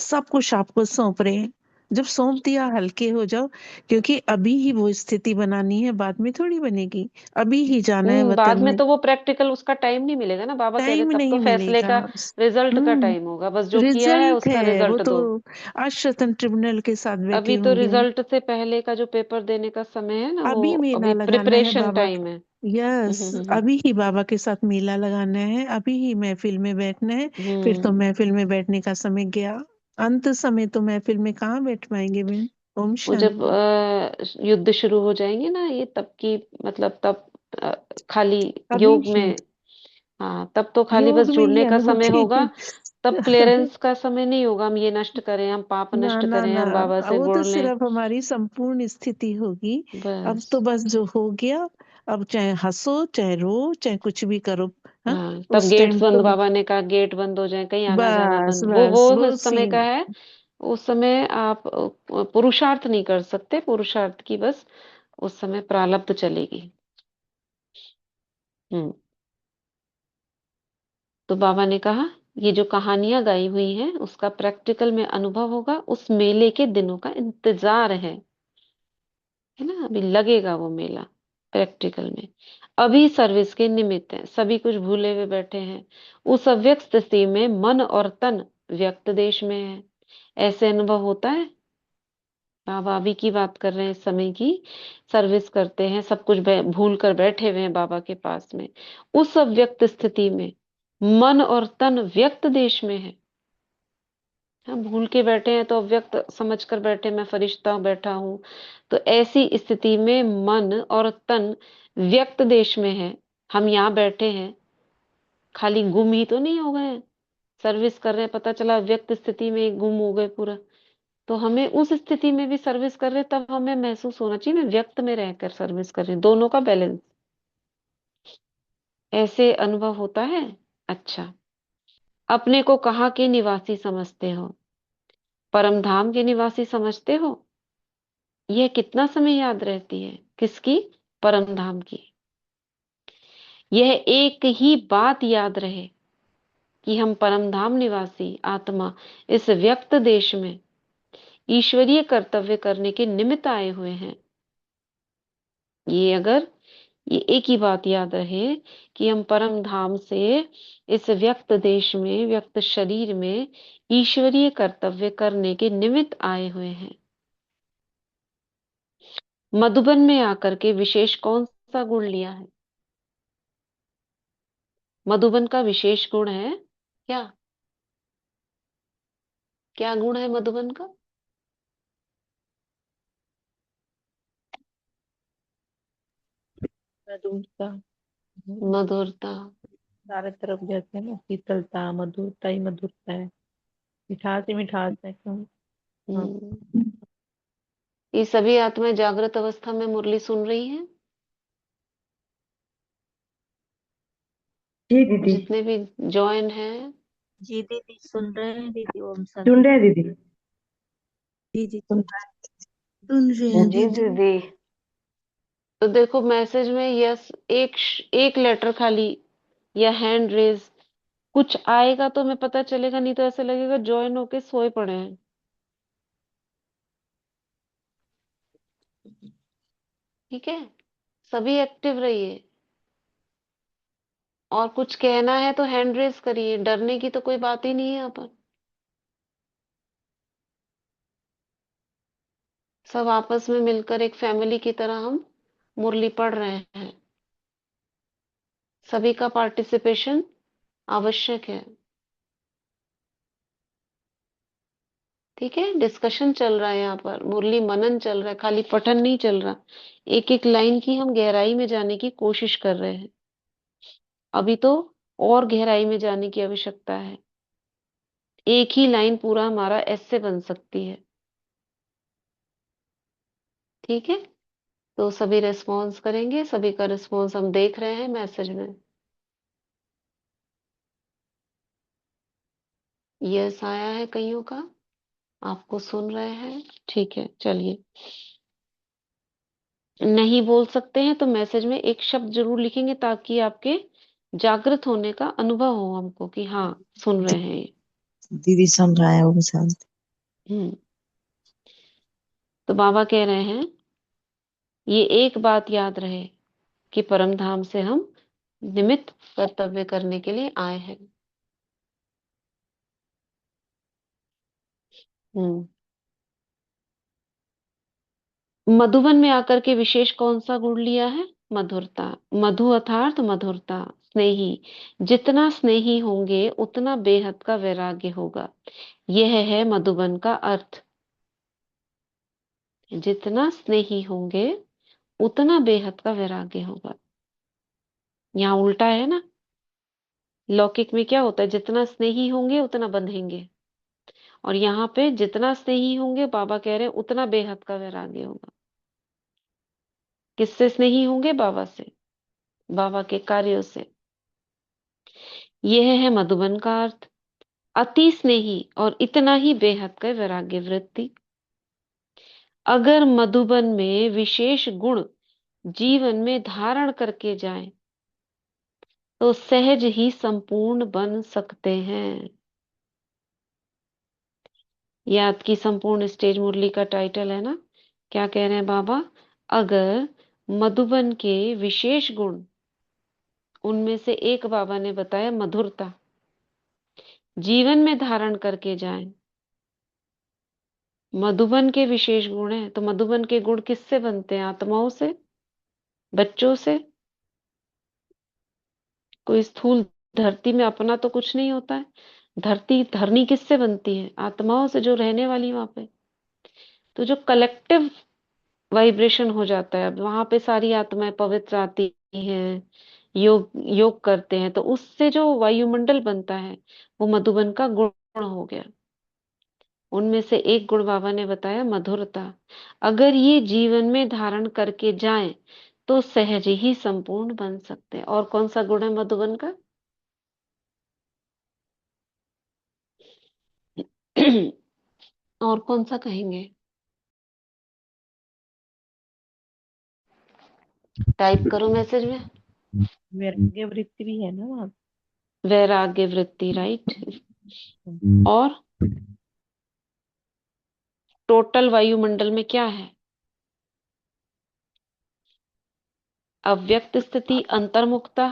सब कुछ आपको सौंप रहे हैं। जब सौंप दिया हल्के हो जाओ, क्योंकि अभी ही वो स्थिति बनानी है, बाद में थोड़ी बनेगी। अभी ही जाना है बाद वतन में में, तो वो प्रैक्टिकल उसका टाइम नहीं मिलेगा ना, बाबा कह रहे टाइम तब तो नहीं फैसले मिलेगा। का, रिजल्ट का हम्म, टाइम होगा, बस जो किया है रिजल्ट उसका है वो रिजल्ट तो, दो। अश्वतन ट्रिब्यूनल के साथ बैठे अभी तो होंगे हम। रिजल्ट से पहले का जो पेपर देने का समय है ना, वो अभी मेला अभी लगाना है प्रिपरेशन बाबा टाइम है। यस, अभी ही बाबा के साथ मेला लगाना है, अभी ही महफिल में बैठना है। फिर तो हम्म। महफिल में बैठने का समय गया, अंत समय तो महफिल में कहाँ बैठ पाएंगे बिन। ओम वो जब शांति। युद्ध शुरू हो जाएंगे ना, ये तब की, मतलब तब अ, खाली अभी योग ही में। हाँ, तब तो खाली बस योग में ही जुड़ने का समय होगा। अनुभूति। तब क्लियरेंस का समय नहीं होगा, हम ये नष्ट करें, हम पाप ना नष्ट ना करें, ना, हम बाबा से वो तो जुड़ लें। सिर्फ हमारी संपूर्ण स्थिति होगी। अब बस। तो बस जो हो गया, अब चाहे हंसो चाहे रो चाहे कुछ भी करो। हाँ, हाँ, तब उस गेट्स टाइम बंद, तो बाबा ने कहा गेट बंद हो जाए, कहीं आना जाना बस बंद, बस वो वो उस समय का सीन। है। उस समय आप पुरुषार्थ नहीं कर सकते, पुरुषार्थ की बस उस समय प्रारब्ध चलेगी। हम्म। तो बाबा ने कहा ये जो कहानियां गाई हुई हैं उसका प्रैक्टिकल में अनुभव होगा, उस मेले के दिनों का इंतजार है ना, अभी लगेगा वो मेला प्रैक्टिकल में। अभी सर्विस के निमित्त है, सभी कुछ भूले हुए बैठे हैं। उस अव्यक्त स्थिति में मन और तन व्यक्त देश में है। ऐसे अनुभव होता है। बाबा अभी की बात कर रहे हैं, इस समय की। सर्विस करते हैं, सब कुछ भूल कर बैठे हुए हैं बाबा के पास में। उस अव्यक्त स्थिति में मन और तन व्यक्त देश में है। हम भूल के बैठे हैं तो अव्यक्त समझ कर बैठे, मैं फरिश्ता बैठा हूं। तो ऐसी स्थिति में मन और तन व्यक्त देश में है। हम यहाँ बैठे हैं, खाली गुम ही तो नहीं हो गए हैं। सर्विस कर रहे हैं, पता चला व्यक्त स्थिति में ही गुम हो गए पूरा। तो हमें उस स्थिति में भी सर्विस कर रहे हैं, तब हमें महसूस होना चाहिए मैं व्यक्त में रहकर सर्विस कर रही हूँ, दोनों का बैलेंस। ऐसे अनुभव होता है? अच्छा, अपने को कहाँ के निवासी समझते हो? परम धाम के निवासी समझते हो? यह कितना समय याद रहती है? किसकी? परम धाम की। यह एक ही बात याद रहे कि हम परम धाम निवासी आत्मा इस व्यक्त देश में ईश्वरीय कर्तव्य करने के निमित्त आए हुए हैं। ये एक ही बात याद रहे कि हम परम धाम से इस व्यक्त देश में, व्यक्त शरीर में ईश्वरीय कर्तव्य करने के निमित्त आए हुए हैं। मधुबन में आकर के विशेष कौन सा गुण लिया है? मधुबन का विशेष गुण है क्या? क्या गुण है मधुबन का? मधुरता। मधुरता। चारों तरफ जैसे ना शीतलता, मधुरता ही मधुरता है। मिठास ही मिठास है एकदम। हाँ। हम्म। ये सभी आत्माएं जागृत अवस्था में मुरली सुन रही हैं? जी दीदी। जितने भी जॉइन हैं? जी दीदी सुन रहे हैं दीदी। ओम सुन शांति। रहे हैं दीदी। जी जी सुन सुन रहे हैं जी दीदी। दीदी। तो देखो मैसेज में यस एक लेटर खाली या हैंड रेज कुछ आएगा तो हमें पता चलेगा, नहीं तो ऐसे लगेगा जॉइन होके सोए पड़े हैं। ठीक है, सभी एक्टिव रहिए। और कुछ कहना है तो हैंड रेज करिए, डरने की तो कोई बात ही नहीं है यहाँ पर। सब आपस में मिलकर एक फैमिली की तरह हम मुरली पढ़ रहे हैं। सभी का पार्टिसिपेशन आवश्यक है। ठीक है, डिस्कशन चल रहा है यहाँ पर, मुरली मनन चल रहा है, खाली पठन नहीं चल रहा। एक एक लाइन की हम गहराई में जाने की कोशिश कर रहे हैं। अभी तो और गहराई में जाने की आवश्यकता है। एक ही लाइन पूरा हमारा ऐसे बन सकती है। ठीक है, तो सभी रेस्पॉन्स करेंगे। सभी का रिस्पॉन्स हम देख रहे हैं मैसेज में। यस आया है कईयों का, आपको सुन रहे हैं। ठीक है, चलिए। नहीं बोल सकते हैं तो मैसेज में एक शब्द जरूर लिखेंगे ताकि आपके जागृत होने का अनुभव हो हमको कि हाँ सुन रहे हैं ये। दीदी सुन रहा है वो शांत। हम्म। तो बाबा कह रहे हैं ये एक बात याद रहे कि परम धाम से हम निमित्त कर्तव्य करने के लिए आए हैं। हम्म। मधुबन में आकर के विशेष कौन सा गुण लिया है? मधुरता। मधु अर्थात मधुरता, स्नेही। जितना स्नेही होंगे उतना बेहद का वैराग्य होगा। यह है मधुबन का अर्थ। जितना स्नेही होंगे उतना बेहद का वैराग्य होगा। यहाँ उल्टा है ना। लौकिक में क्या होता है? जितना स्नेही होंगे उतना बंधेंगे। और यहाँ पे जितना स्नेही होंगे, बाबा कह रहे हैं, उतना बेहद का वैराग्य होगा। किससे स्नेही होंगे? बाबा से, बाबा के कार्यों से। यह है मधुबन का अर्थ। अति स्नेही और इतना ही बेहद का वैराग्य वृत्ति। अगर मधुबन में विशेष गुण जीवन में धारण करके जाएं तो सहज ही संपूर्ण बन सकते हैं। ये आपकी संपूर्ण स्टेज मुरली का टाइटल है ना। क्या कह रहे हैं बाबा? अगर मधुबन के विशेष गुण, उनमें से एक बाबा ने बताया मधुरता, जीवन में धारण करके जाएं। मधुबन के विशेष गुण है तो मधुबन के गुण किससे बनते हैं? आत्माओं से, बच्चों से। कोई स्थूल धरती में अपना तो कुछ नहीं होता है। धरती धरनी किससे बनती है? आत्माओं से, जो रहने वाली वहां पे। तो जो कलेक्टिव वाइब्रेशन हो जाता है, अब वहां पे सारी आत्माएं पवित्र आती हैं, योग योग करते हैं, तो उससे जो वायुमंडल बनता है वो मधुबन का गुण हो गया। उनमें से एक गुण बाबा ने बताया मधुरता। अगर ये जीवन में धारण करके जाएं तो सहज ही संपूर्ण बन सकते हैं। और कौन सा गुण है मधुबन का? और कौन सा कहेंगे? टाइप करो मैसेज में। वैराग्य वृत्ति भी है ना वहाँ। वैराग्य वृत्ति, राइट। हम्म। और टोटल वायुमंडल में क्या है? अव्यक्त स्थिति, अंतर्मुखता,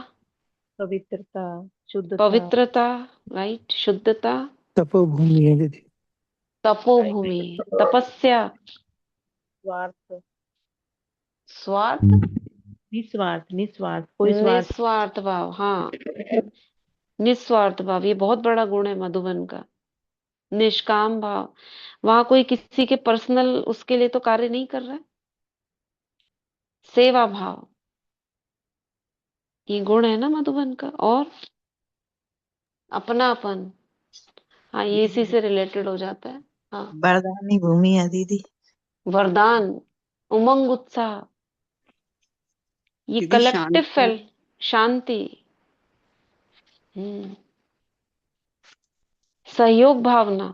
पवित्रता, शुद्धता, पवित्रता, राइट, शुद्धता, तपोभूमि है दीदी। तपोभूमि, तपस्या, स्वार्थ, स्वार्थ, निस्वार्थ, निस्वार्थ, कोई स्वार्थ। निस्वार्थ भाव। हाँ, निस्वार्थ भाव, ये बहुत बड़ा गुण है मधुबन का। निष्काम भाव, वहां कोई किसी के पर्सनल उसके लिए तो कार्य नहीं कर रहा है। सेवा भाव, ये गुण है ना मधुबन का। और अपनापन, हाँ, ये इसी से रिलेटेड हो जाता है। हाँ, वरदानी भूमि है दीदी। वरदान, उमंग, उत्साह, ये दीदी कलेक्टिव शांति। फेल, शांति, हम्म, सहयोग भावना,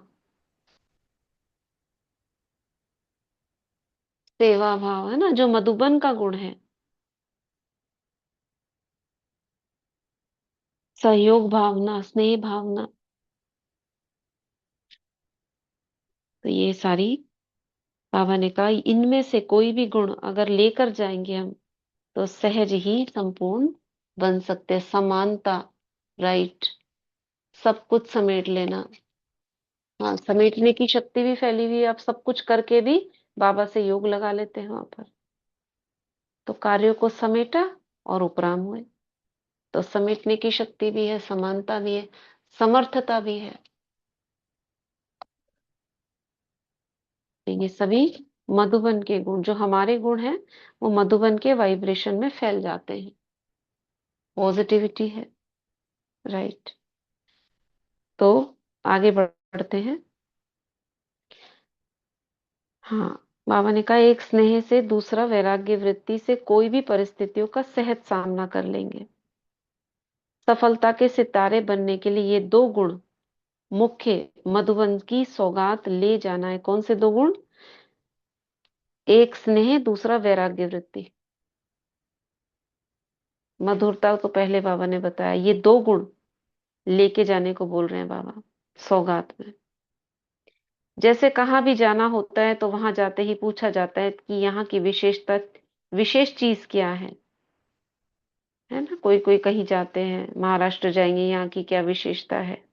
सेवा भाव, है ना, जो मधुबन का गुण है। सहयोग भावना, स्नेह भावना, तो ये सारी बाबा ने कहा इनमें से कोई भी गुण अगर लेकर जाएंगे हम तो सहज ही संपूर्ण बन सकते हैं। समानता, राइट, सब कुछ समेट लेना। हाँ, समेटने की शक्ति भी फैली हुई है। आप सब कुछ करके भी बाबा से योग लगा लेते हैं वहां पर। तो कार्यों को समेटा और उपराम हुए। तो समेटने की शक्ति भी है, समानता भी है, समर्थता भी है। तो ये सभी मधुबन के गुण, जो हमारे गुण हैं, वो मधुबन के वाइब्रेशन में फैल जाते हैं। पॉजिटिविटी है, राइट। तो आगे बढ़ते हैं। हाँ, बाबा ने कहा एक स्नेह से, दूसरा वैराग्य वृत्ति से कोई भी परिस्थितियों का सहज सामना कर लेंगे। सफलता के सितारे बनने के लिए ये दो गुण मुख्य, मधुबन की सौगात ले जाना है। कौन से दो गुण? एक स्नेह, दूसरा वैराग्य वृत्ति। मधुरता तो पहले बाबा ने बताया, ये दो गुण लेके जाने को बोल रहे हैं बाबा सौगात में। जैसे कहाँ भी जाना होता है तो वहां जाते ही पूछा जाता है कि यहाँ की विशेषता, विशेष चीज क्या है ना। कोई कोई कहीं जाते हैं, महाराष्ट्र जाएंगे, यहाँ की क्या विशेषता है।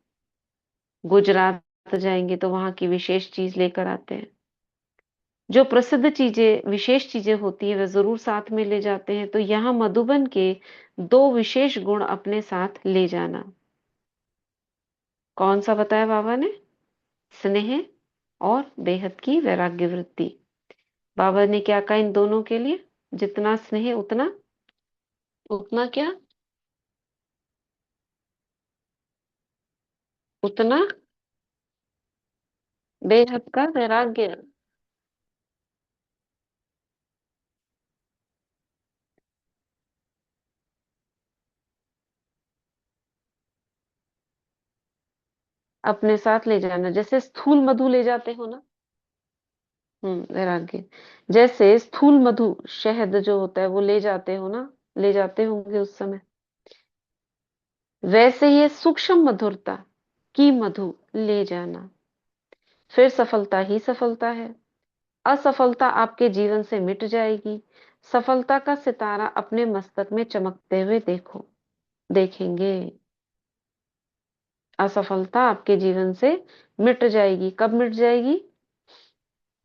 गुजरात जाएंगे तो वहां की विशेष चीज लेकर आते हैं। जो प्रसिद्ध चीजें, विशेष चीजें होती है, वे जरूर साथ में ले जाते हैं। तो यहाँ मधुबन के दो विशेष गुण अपने साथ ले जाना। कौन सा बताया बाबा ने? स्नेह और बेहद की वैराग्य वृत्ति। बाबा ने क्या कहा इन दोनों के लिए? जितना स्नेह उतना, उतना क्या, उतना बेहद का वैराग्य। अपने साथ ले जाना, जैसे स्थूल मधु ले जाते हो ना। वैराग्य, जैसे स्थूल मधु, शहद जो होता है वो ले जाते हो ना, ले जाते होंगे उस समय। वैसे ये सूक्ष्म मधुरता की मधु ले जाना, फिर सफलता ही सफलता है। असफलता आपके जीवन से मिट जाएगी। सफलता का सितारा अपने मस्तक में चमकते हुए देखेंगे। असफलता आपके जीवन से मिट जाएगी। कब मिट जाएगी?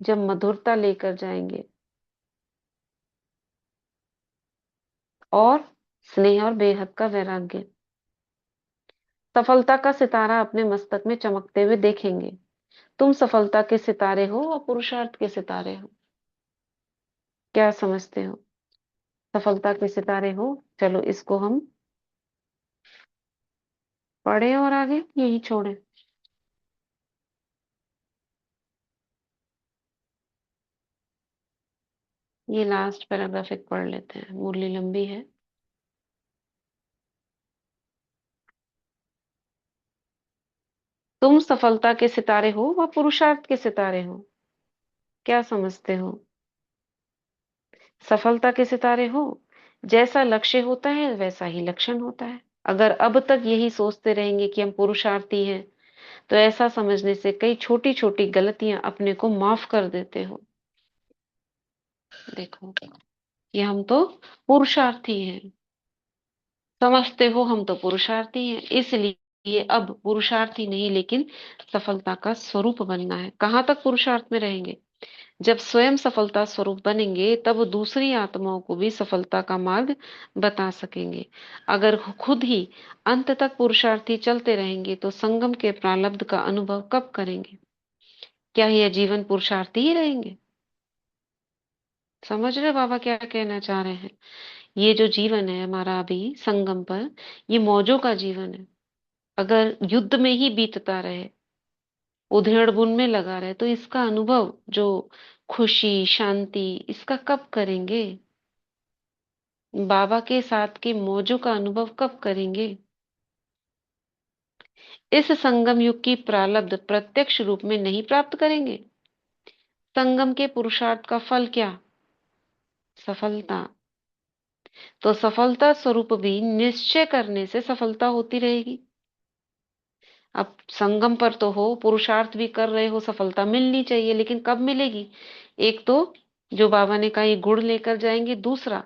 जब मधुरता लेकर जाएंगे और स्नेह और बेहद का वैराग्य। सफलता का सितारा अपने मस्तक में चमकते हुए देखेंगे। तुम सफलता के सितारे हो और पुरुषार्थ के सितारे हो। क्या समझते हो? सफलता के सितारे हो। चलो इसको हम पढ़ें और आगे यही छोड़ें। ये लास्ट पैराग्राफ एक पढ़ लेते हैं, मुरली लंबी है। तुम सफलता के सितारे हो व पुरुषार्थ के सितारे हो, क्या समझते हो? सफलता के सितारे हो, जैसा लक्ष्य होता है वैसा ही लक्षण होता है। अगर अब तक यही सोचते रहेंगे कि हम पुरुषार्थी हैं, तो ऐसा समझने से कई छोटी छोटी गलतियां अपने को माफ कर देते हो। देखो, ये हम तो पुरुषार्थी हैं, समझते हो हम तो पुरुषार्थी हैं, इसलिए अब पुरुषार्थी नहीं लेकिन सफलता का स्वरूप बनना है। कहाँ तक पुरुषार्थ में रहेंगे? जब स्वयं सफलता स्वरूप बनेंगे तब दूसरी आत्माओं को भी सफलता का मार्ग बता सकेंगे। अगर खुद ही अंत तक पुरुषार्थी चलते रहेंगे तो संगम के प्रारब्ध का अनुभव कब करेंगे? क्या यह जीवन पुरुषार्थी ही रहेंगे? समझ रहे हो बाबा क्या कहना चाह रहे हैं? ये जो जीवन है हमारा अभी संगम पर, ये मौजों का जीवन है। अगर युद्ध में ही बीतता रहे, उधेड़ बुन में लगा रहे, तो इसका अनुभव जो खुशी शांति, इसका कब करेंगे? बाबा के साथ के मौजों का अनुभव कब करेंगे? इस संगम युग की प्रारब्ध प्रत्यक्ष रूप में नहीं प्राप्त करेंगे। संगम के पुरुषार्थ का फल क्या? सफलता। तो सफलता स्वरूप भी निश्चय करने से सफलता होती रहेगी। अब संगम पर तो हो, पुरुषार्थ भी कर रहे हो, सफलता मिलनी चाहिए, लेकिन कब मिलेगी? एक तो जो बाबा ने कहा ये गुण लेकर जाएंगे, दूसरा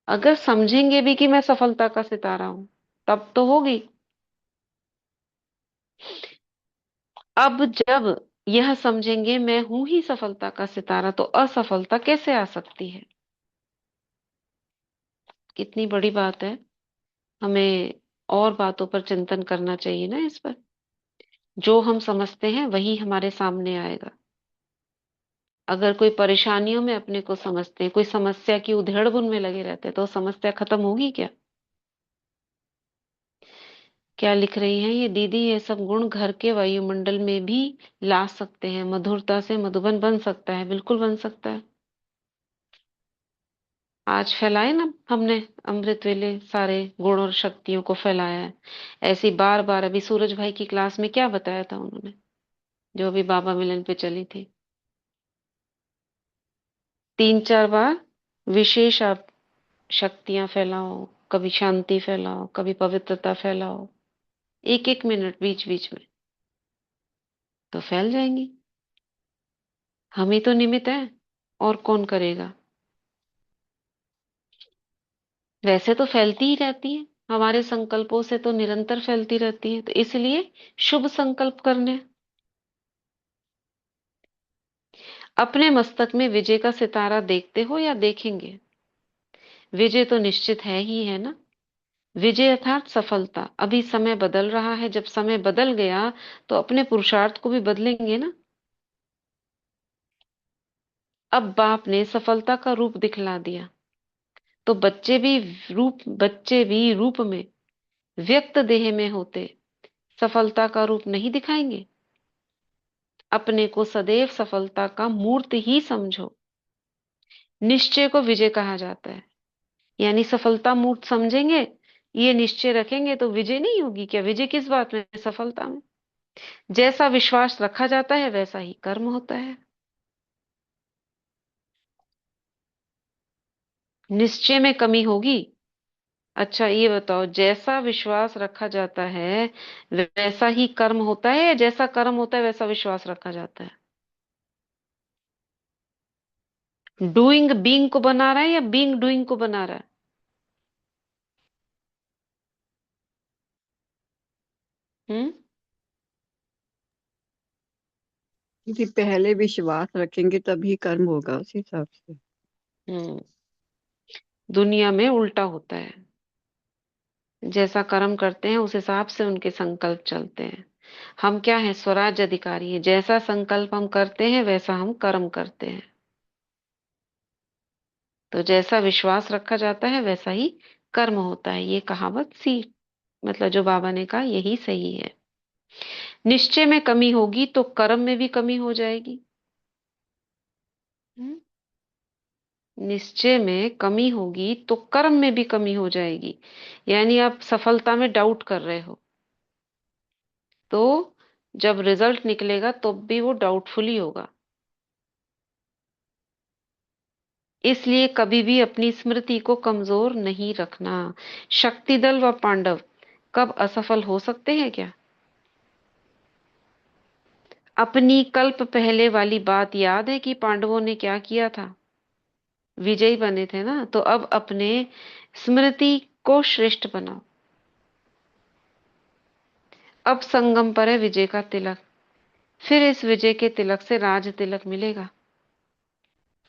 अगर समझेंगे भी कि मैं सफलता का सितारा हूं, तब तो होगी। अब जब यह समझेंगे मैं हूं ही सफलता का सितारा, तो असफलता कैसे आ सकती है? कितनी बड़ी बात है। हमें और बातों पर चिंतन करना चाहिए ना इस पर। जो हम समझते हैं वही हमारे सामने आएगा। अगर कोई परेशानियों में अपने को समझते हैं, कोई समस्या की उधेड़ बुन में लगे रहते हैं, तो समस्या खत्म होगी क्या? क्या लिख रही हैं ये दीदी? ये सब गुण घर के वायुमंडल में भी ला सकते हैं। मधुरता से मधुबन बन सकता है, बिल्कुल बन सकता है। आज फैलाए ना हमने, अमृत वेले सारे गुण और शक्तियों को फैलाया है। ऐसी बार बार अभी सूरज भाई की क्लास में क्या बताया था उन्होंने, जो अभी बाबा मिलन पे चली थी? 3-4 बार विशेष आप शक्तियां फैलाओ, कभी शांति फैलाओ, कभी पवित्रता फैलाओ, 1-1 मिनट बीच बीच में, तो फैल जाएंगी। हम ही तो निमित्त हैं, और कौन करेगा? वैसे तो फैलती ही रहती है, हमारे संकल्पों से तो निरंतर फैलती रहती है। तो इसलिए शुभ संकल्प करने। अपने मस्तक में विजय का सितारा देखते हो या देखेंगे? विजय तो निश्चित है ही है ना। विजय अर्थात सफलता। अभी समय बदल रहा है, जब समय बदल गया तो अपने पुरुषार्थ को भी बदलेंगे ना। अब बाप ने सफलता का रूप दिखला दिया, तो बच्चे भी रूप में, व्यक्त देह में होते सफलता का रूप नहीं दिखाएंगे? अपने को सदैव सफलता का मूर्त ही समझो। निश्चय को विजय कहा जाता है, यानी सफलता मूर्त समझेंगे, ये निश्चय रखेंगे, तो विजय नहीं होगी क्या? विजय किस बात में? सफलता में। जैसा विश्वास रखा जाता है वैसा ही कर्म होता है। निश्चय में कमी होगी? अच्छा ये बताओ, जैसा विश्वास रखा जाता है वैसा ही कर्म होता है, या जैसा कर्म होता है वैसा विश्वास रखा जाता है? डूइंग बीइंग को बना रहा है या बीइंग डूइंग को बना रहा है? हम्म। जी पहले विश्वास रखेंगे तभी कर्म होगा उस हिसाब से। हम्म। दुनिया में उल्टा होता है, जैसा कर्म करते हैं उस हिसाब से उनके संकल्प चलते हैं। हम क्या है? स्वराज अधिकारी हैं। जैसा संकल्प हम करते हैं वैसा हम कर्म करते हैं। तो जैसा विश्वास रखा जाता है वैसा ही कर्म होता है। ये कहावत सी, मतलब जो बाबा ने कहा यही सही है। निश्चय में कमी होगी तो कर्म में भी कमी हो जाएगी। हम्म? निश्चय में कमी होगी तो कर्म में भी कमी हो जाएगी। यानी आप सफलता में डाउट कर रहे हो, तो जब रिजल्ट निकलेगा तो भी वो डाउटफुल ही होगा। इसलिए कभी भी अपनी स्मृति को कमजोर नहीं रखना। शक्तिदल व पांडव कब असफल हो सकते हैं क्या? अपनी कल्प पहले वाली बात याद है कि पांडवों ने क्या किया था? विजयी बने थे ना। तो अब अपने स्मृति को श्रेष्ठ बनाओ। अब संगम पर है विजय का तिलक, फिर इस विजय के तिलक से राज तिलक मिलेगा।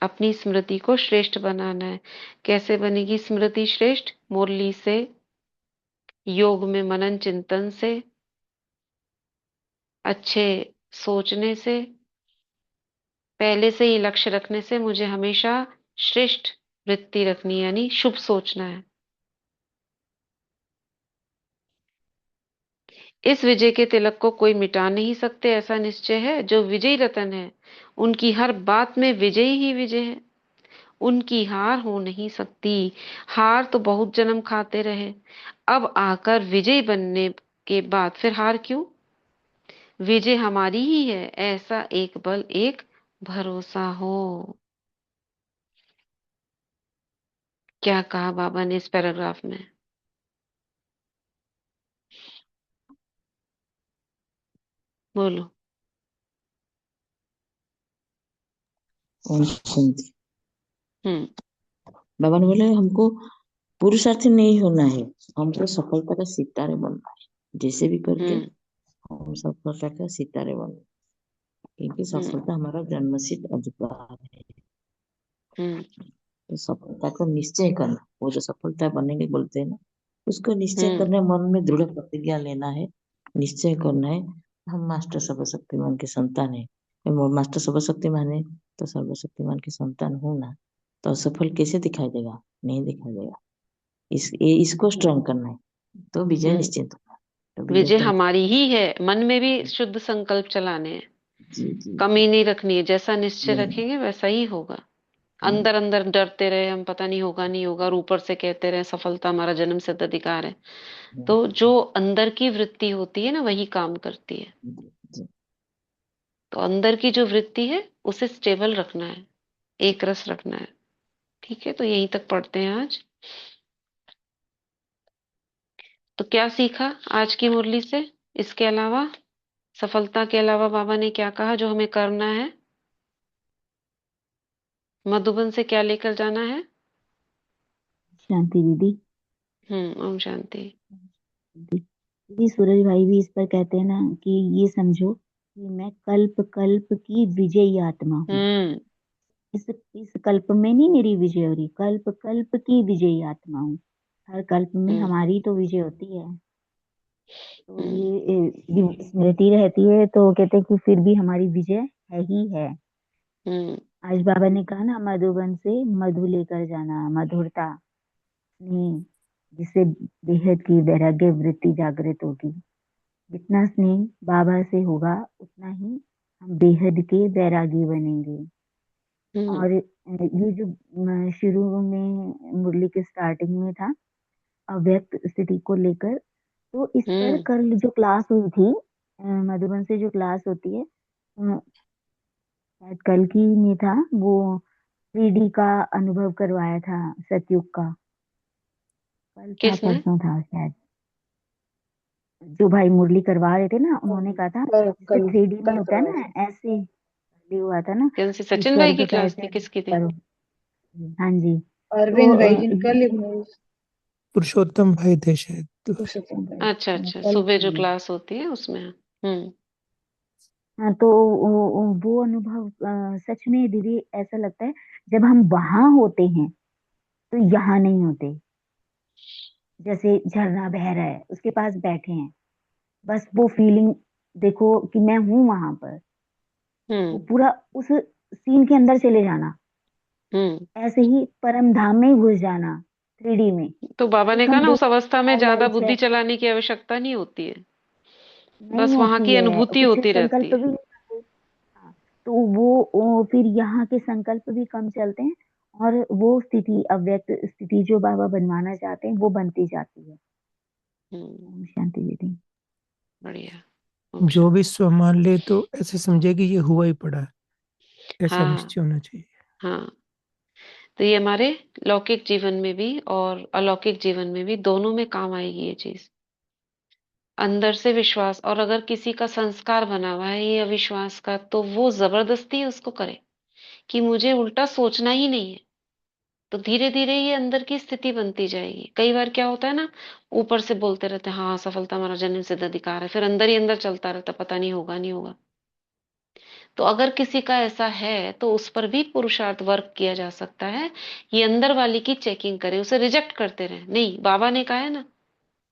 अपनी स्मृति को श्रेष्ठ बनाना है। कैसे बनेगी स्मृति श्रेष्ठ? मुरली से, योग में मनन चिंतन से, अच्छे सोचने से, पहले से ही लक्ष्य रखने से। मुझे हमेशा श्रेष्ठ वृत्ति रखनी है, यानी शुभ सोचना है। इस विजय के तिलक को कोई मिटा नहीं सकते, ऐसा निश्चय है। जो विजयी रतन है उनकी हर बात में विजय ही विजय है, उनकी हार हो नहीं सकती। हार तो बहुत जन्म खाते रहे, अब आकर विजयी बनने के बाद फिर हार क्यों? विजय हमारी ही है, ऐसा एक बल एक भरोसा हो। क्या कहा बाबा ने इस पैराग्राफ में? बोलो। ओम शांति। हम्म बाबा ने बोला हमको पुरुषार्थी नहीं होना है, हमको सफलता का सितारे बनना है। जैसे भी करके हम्म हम सफलता का सितारे बनना है, क्योंकि हम्म सफलता हमारा जन्मसिद्ध अधिकार है। हम्म तो सफलता को निश्चय करना, वो जो सफलता बनेंगे बोलते हैं ना, उसको निश्चय हम्म करना, मन में दृढ़ प्रतिज्ञा लेना है, निश्चय करना है। हम मास्टर सर्वशक्तिमान के संतान है। मैं मास्टर सर्वशक्तिमान है तो सर्वशक्तिमान के संतान हूं ना, तो असफल कैसे दिखाई देगा? नहीं दिखाई देगा। इसको स्ट्रांग करना है, तो विजय हम्म निश्चित होगा। तो विजय विजय पंथ। हमारी ही है। मन में भी शुद्ध संकल्प चलाने हैं, जी जी जी। कमी नहीं रखनी है। जैसा निश्चय नहीं, रखेंगे वैसा ही होगा। नहीं, अंदर अंदर डरते रहे हम, पता नहीं होगा नहीं होगा, और ऊपर से कहते रहे सफलता हमारा जन्म सिद्ध अधिकार है। नहीं, तो जो अंदर की वृत्ति होती है ना, वही काम करती है। जी, जी। तो अंदर की जो वृत्ति है उसे स्टेबल रखना है, एक रस रखना है। ठीक है, तो यहीं तक पढ़ते हैं आज। तो क्या सीखा आज की मुरली से? इसके अलावा, सफलता के अलावा बाबा ने क्या कहा जो हमें करना है? मधुबन से क्या लेकर जाना है? शांति दीदी। ओम शांति। दीदी सूरज भाई भी इस पर कहते हैं ना कि ये समझो कि मैं कल्प कल्प की विजयी आत्मा हूँ। हम्म इस कल्प में नहीं मेरी विजय हो रही, कल्प कल्प की विजयी आत्मा हूँ। हर कल्प में हम्म हमारी तो विजय होती है। तो हम्म ये स्मृति रहती है तो कहते हैं कि फिर भी हमारी विजय है ही है। हम्म आज बाबा ने कहा ना मधुबन से मधु लेकर जाना, मधुरता स्नेह, जिससे बेहद की वैराग्य वृत्ति जागृत होगी। जितना स्नेह बाबा से होगा उतना ही हम बेहद के वैरागी बनेंगे। हम्म और ये जो शुरू में मुरली के स्टार्टिंग में था अव्यक्त स्थिति को लेकर, तो इस पर हम्म कल जो क्लास हुई थी, मधुबन से जो क्लास होती है, शायद कल की में था वो, 3D का अनुभव करवाया था सतयुग का। कल था किसने? परसों था शायद, जो भाई मुरली करवा रहे थे ना उन्होंने कहा था कल जैसे कल 3D में कल होता है करवाया ना, था। ऐसे ये हुआ था ना कौन सी? कि सचिन भाई की स्वर्ग का क्लास ऐसे थी? अनुभव किसकी थी? करो। हाँ जी। तो अरविंद भाई जी ने कल पुरुषोत्तम भाई थे शायद तो। पुरुषोत्तम भाई, अच्छा हाँ, अच्छा, कल सुबह जो थी। क्लास होती है उसमें। हाँ तो वो अनुभव सच में दीदी ऐसा लगता है जब हम वहां होते हैं तो यहाँ नहीं होते। जैसे झरना बह रहा है उसके पास बैठे हैं, बस वो फीलिंग देखो कि मैं हूं वहां पर, वो हम्म पूरा उस सीन के अंदर चले जाना। हम्म ऐसे ही परम धाम में ही घुस जाना, 3D में। तो बाबा ने एक कहा हम ना, देख उस अवस्था में ज्यादा स्टारलाइट्स है, बुद्धि चलाने की आवश्यकता नहीं होती है, नहीं बस वहां होती की है, अनुभूति कुछ होती रहती संकल्प है। भी नहीं करते। हाँ, तो वो फिर यहाँ के संकल्प भी कम चलते हैं और वो स्थिति, अव्यक्त स्थिति जो बाबा बनवाना चाहते हैं वो बनती जाती है। ओम शांति दीदी। बढ़िया। ओम जो शांति। भी स्व मान ले तो ऐसे समझे कि ये हुआ ही पड़ा है, ऐसा हाँ निश्चय होना चाहिए। हाँ, तो ये हमारे लौकिक जीवन में भी और अलौकिक जीवन में भी दोनों में काम आएगी ये चीज। अंदर से विश्वास, और अगर किसी का संस्कार बना हुआ है ये अविश्वास का, तो वो जबरदस्ती उसको करे कि मुझे उल्टा सोचना ही नहीं है, तो धीरे धीरे ये अंदर की स्थिति बनती जाएगी। कई बार क्या होता है ना, ऊपर से बोलते रहते हैं हाँ सफलता हमारा जन्म सिद्ध अधिकार है, फिर अंदर ही अंदर चलता रहता, पता नहीं होगा नहीं होगा। तो अगर किसी का ऐसा है तो उस पर भी पुरुषार्थ वर्क किया जा सकता है। ये अंदर वाली की चेकिंग करे, उसे रिजेक्ट करते रहे, नहीं बाबा ने कहा है ना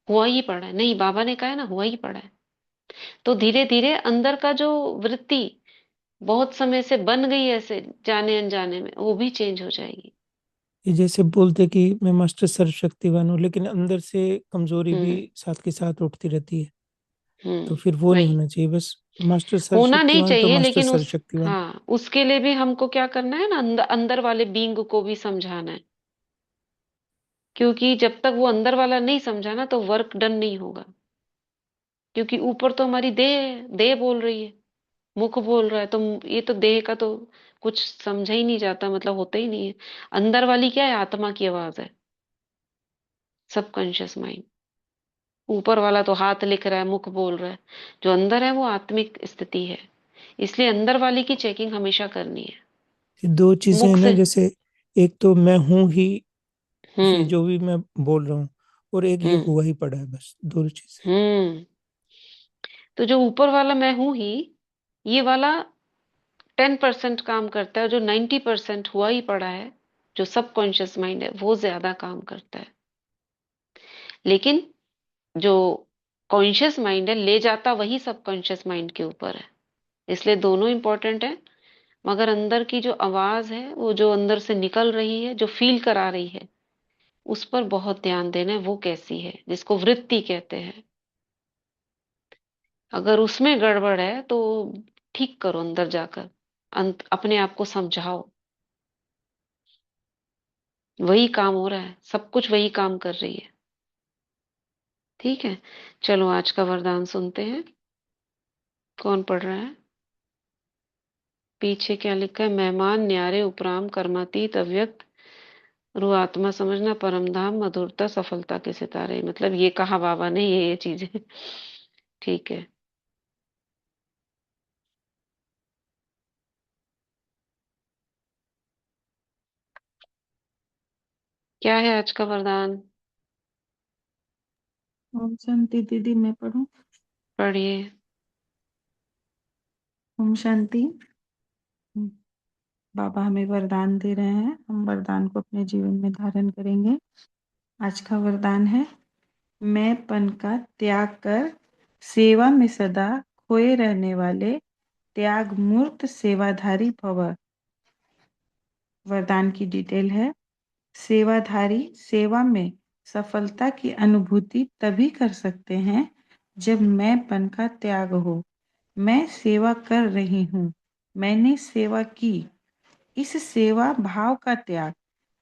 हुआ ही पड़ा है, नहीं बाबा ने कहा है ना हुआ ही पड़ा है। तो धीरे धीरे अंदर का जो वृत्ति बहुत समय से बन गई है ऐसे जाने अनजाने में, वो भी चेंज हो जाएगी। ये जैसे बोलते कि मैं मास्टर सर्वशक्तिवान हूँ, लेकिन अंदर से कमजोरी भी हम्म साथ के साथ उठती रहती है, तो हम्म। फिर वो नहीं वही होना चाहिए। बस मास्टर होना नहीं सर्वशक्तिवान तो चाहिए, मास्टर लेकिन उस, सर्वशक्तिवान। हाँ उसके लिए भी हमको क्या करना है ना, अंदर वाले बींग को भी समझाना है। क्योंकि जब तक वो अंदर वाला नहीं समझा ना, तो वर्क डन नहीं होगा। क्योंकि ऊपर तो हमारी देह है, देह बोल रही है, मुख बोल रहा है, तो ये तो देह का तो कुछ समझा ही नहीं जाता, मतलब होता ही नहीं है। अंदर वाली क्या है, आत्मा की आवाज है, सबकॉन्शियस माइंड। ऊपर वाला तो हाथ लिख रहा है, मुख बोल रहा है, जो अंदर है वो आत्मिक स्थिति है। इसलिए अंदर वाली की चेकिंग हमेशा करनी है। ये दो चीजें हैं मुख ना, से। जैसे एक तो मैं हूँ ही, ये हम्म जो भी मैं बोल रहा हूँ, और एक ये हम्म हुआ ही पड़ा है, बस दो चीजें। हम्म। तो जो ऊपर वाला मैं हूं ही, ये वाला 10% काम करता है, जो 90% हुआ ही पड़ा है, जो सबकॉन्शियस माइंड है वो ज्यादा काम करता है। लेकिन जो कॉन्शियस माइंड है ले जाता वही सबकॉन्शियस माइंड के ऊपर है। इसलिए दोनों इंपॉर्टेंट है। मगर अंदर की जो आवाज है, वो जो अंदर से निकल रही है, जो फील करा रही है, उस पर बहुत ध्यान देना है। वो कैसी है, जिसको वृत्ति कहते हैं। अगर उसमें गड़बड़ है तो ठीक करो अंदर जाकर, अपने आप को समझाओ। वही काम हो रहा है, सब कुछ वही काम कर रही है। ठीक है, चलो आज का वरदान सुनते हैं। कौन पढ़ रहा है? पीछे क्या लिखा है? मेहमान न्यारे उपराम कर्मातीत अव्यक्त रूह आत्मा समझना परम धाम मधुरता सफलता के सितारे। मतलब ये कहा बाबा ने, ये चीजें। ठीक है। क्या है आज का वरदान? ओम शांति दीदी, मैं पढ़ूं? पढ़िए। ओम शांति। बाबा हमें वरदान दे रहे हैं, हम वरदान को अपने जीवन में धारण करेंगे। आज का वरदान है, मैंपन का त्याग कर सेवा में सदा खोए रहने वाले त्याग मूर्त सेवाधारी भव। वरदान की डिटेल है, सेवाधारी सेवा में सफलता की अनुभूति तभी कर सकते हैं जब मैंपन का त्याग हो। मैं सेवा कर रही हूँ, मैंने सेवा की, इस सेवा भाव का त्याग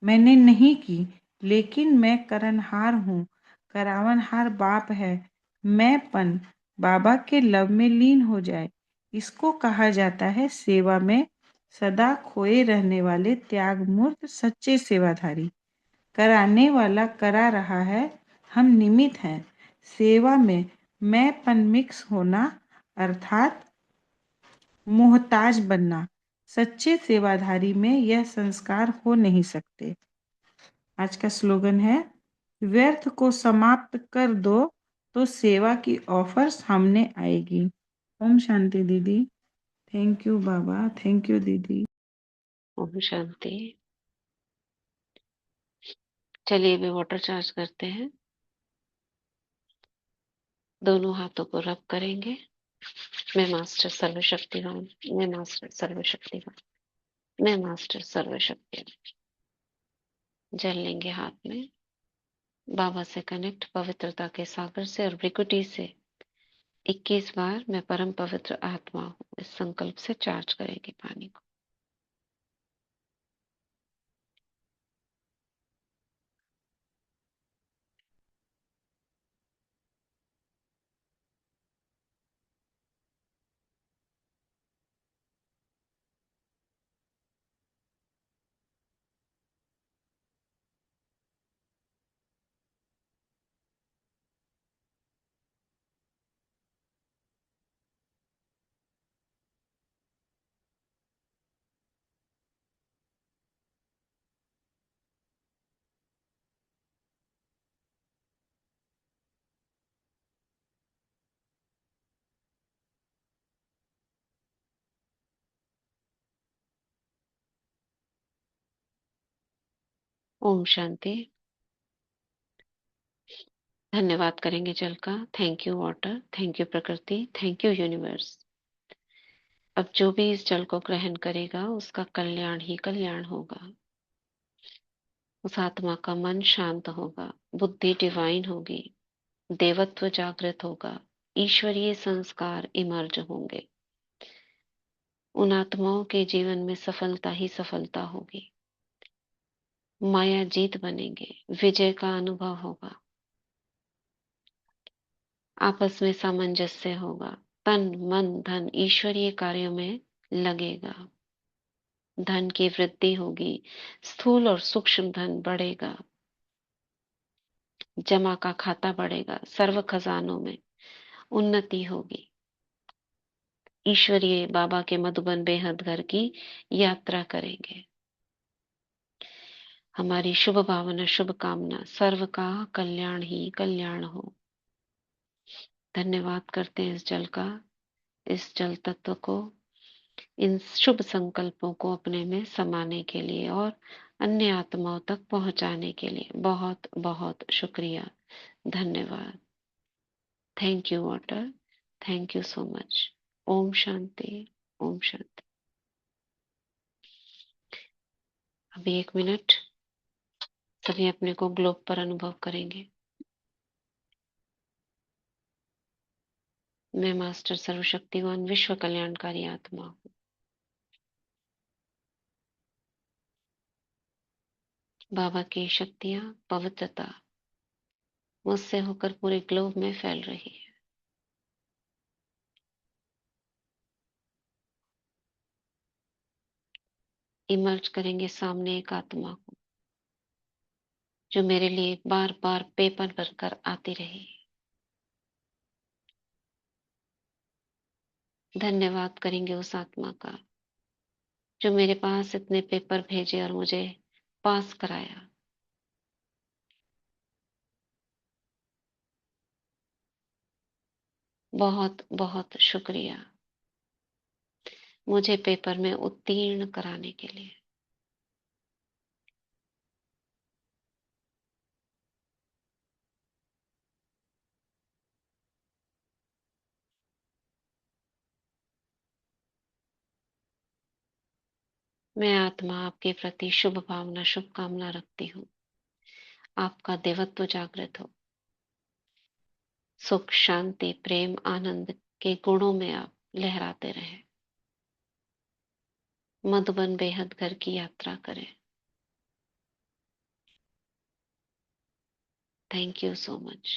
मैंने नहीं की, लेकिन मैं करनहार हूँ, करावनहार बाप है। मैंपन बाबा के लव में लीन हो जाए, इसको कहा जाता है सेवा में सदा खोए रहने वाले त्याग मूर्त सच्चे सेवाधारी। कराने वाला करा रहा है, हम निमित्त हैं। सेवा में मैंपन मिक्स होना अर्थात मोहताज बनना, सच्चे सेवाधारी में यह संस्कार हो नहीं सकते। आज का स्लोगन है, व्यर्थ को समाप्त कर दो तो सेवा की ऑफर सामने आएगी। ओम शांति दीदी। Thank you Baba, thank you दीदी। ओम शांति। चलिए अभी वाटर चार्ज करते हैं। दोनों हाथों को रब करेंगे। मैं मास्टर सर्वशक्तिवान, मैं मास्टर सर्वशक्तिवान, मैं मास्टर सर्वशक्तिवान। जल लेंगे हाथ में। बाबा से कनेक्ट पवित्रता के सागर से और ब्रिकुटी से 21 बार मैं परम पवित्र आत्मा हूँ, इस संकल्प से चार्ज करेंगे पानी को। ओम शांति। धन्यवाद करेंगे जल का। Thank you water, thank you प्रकृति, थैंक यू यूनिवर्स। अब जो भी इस जल को ग्रहण करेगा उसका कल्याण ही कल्याण होगा। उस आत्मा का मन शांत होगा, बुद्धि डिवाइन होगी, देवत्व जागृत होगा, ईश्वरीय संस्कार इमर्ज होंगे। उन आत्माओं के जीवन में सफलता ही सफलता होगी, माया जीत बनेंगे, विजय का अनुभव होगा, आपस में सामंजस्य होगा, तन मन धन ईश्वरीय कार्यों में लगेगा, धन की वृद्धि होगी, स्थूल और सूक्ष्म धन बढ़ेगा, जमा का खाता बढ़ेगा, सर्व खजानों में उन्नति होगी। ईश्वरीय बाबा के मधुबन बेहद घर की यात्रा करेंगे। हमारी शुभ भावना, शुभ कामना, सर्व का कल्याण ही कल्याण हो। धन्यवाद करते हैं इस जल का, इस जल तत्व को, इन शुभ संकल्पों को अपने में समाने के लिए और अन्य आत्माओं तक पहुंचाने के लिए बहुत बहुत शुक्रिया। धन्यवाद। Thank you water, thank you so much. ओम शांति, ओम शांति। अभी 1 मिनट सभी अपने को ग्लोब पर अनुभव करेंगे। मैं मास्टर सर्वशक्तिवान विश्व कल्याणकारी आत्मा हूँ। बाबा की शक्तियां, पवित्रता मुझसे होकर पूरे ग्लोब में फैल रही है। इमर्ज करेंगे सामने एक आत्मा को जो मेरे लिए बार बार पेपर भरकर आती रही। धन्यवाद करेंगे उस आत्मा का जो मेरे पास इतने पेपर भेजे और मुझे पास कराया। बहुत बहुत शुक्रिया मुझे पेपर में उत्तीर्ण कराने के लिए। मैं आत्मा आपके प्रति शुभ भावना, शुभकामना रखती हूँ। आपका देवत्व जागृत हो, सुख शांति प्रेम आनंद के गुणों में आप लहराते रहे। मधुबन बेहद घर की यात्रा करें। Thank you so much.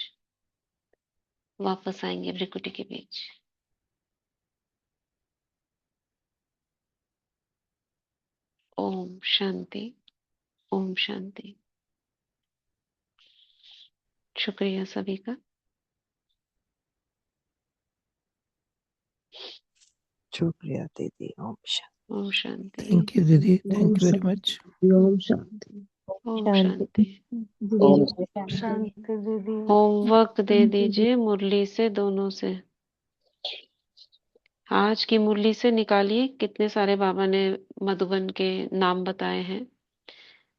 वापस आएंगे भ्रिकुटी के बीच। ओम शांति, ओम शांति। शुक्रिया सभी का। शुक्रिया दीदी। ओम शांति। ओम शांति, थैंक यू दीदी, ओम थैंक यू वेरी मच। शांति, ओम शांति। ओम शांति शांति। दीदी। शांति दीदी। होमवर्क दे दीजिए मुरली से, दोनों से। आज की मुरली से निकालिए कितने सारे बाबा ने मधुबन के नाम बताए हैं,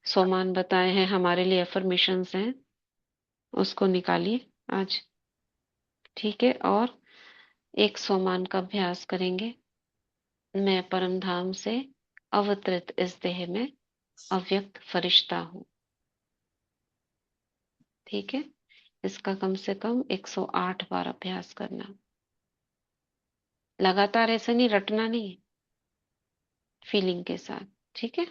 सोमान बताए हैं, हमारे लिए अफर्मेशंस हैं, उसको निकालिए आज। ठीक है। और एक सोमान का अभ्यास करेंगे। मैं परम धाम से अवतरित इस देह में अव्यक्त फरिश्ता हूँ। ठीक है। इसका कम से कम 108 बार अभ्यास करना। लगातार ऐसे नहीं, रटना नहीं, फीलिंग के साथ। ठीक है।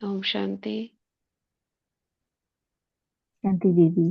ओम शांति। शांति दीदी।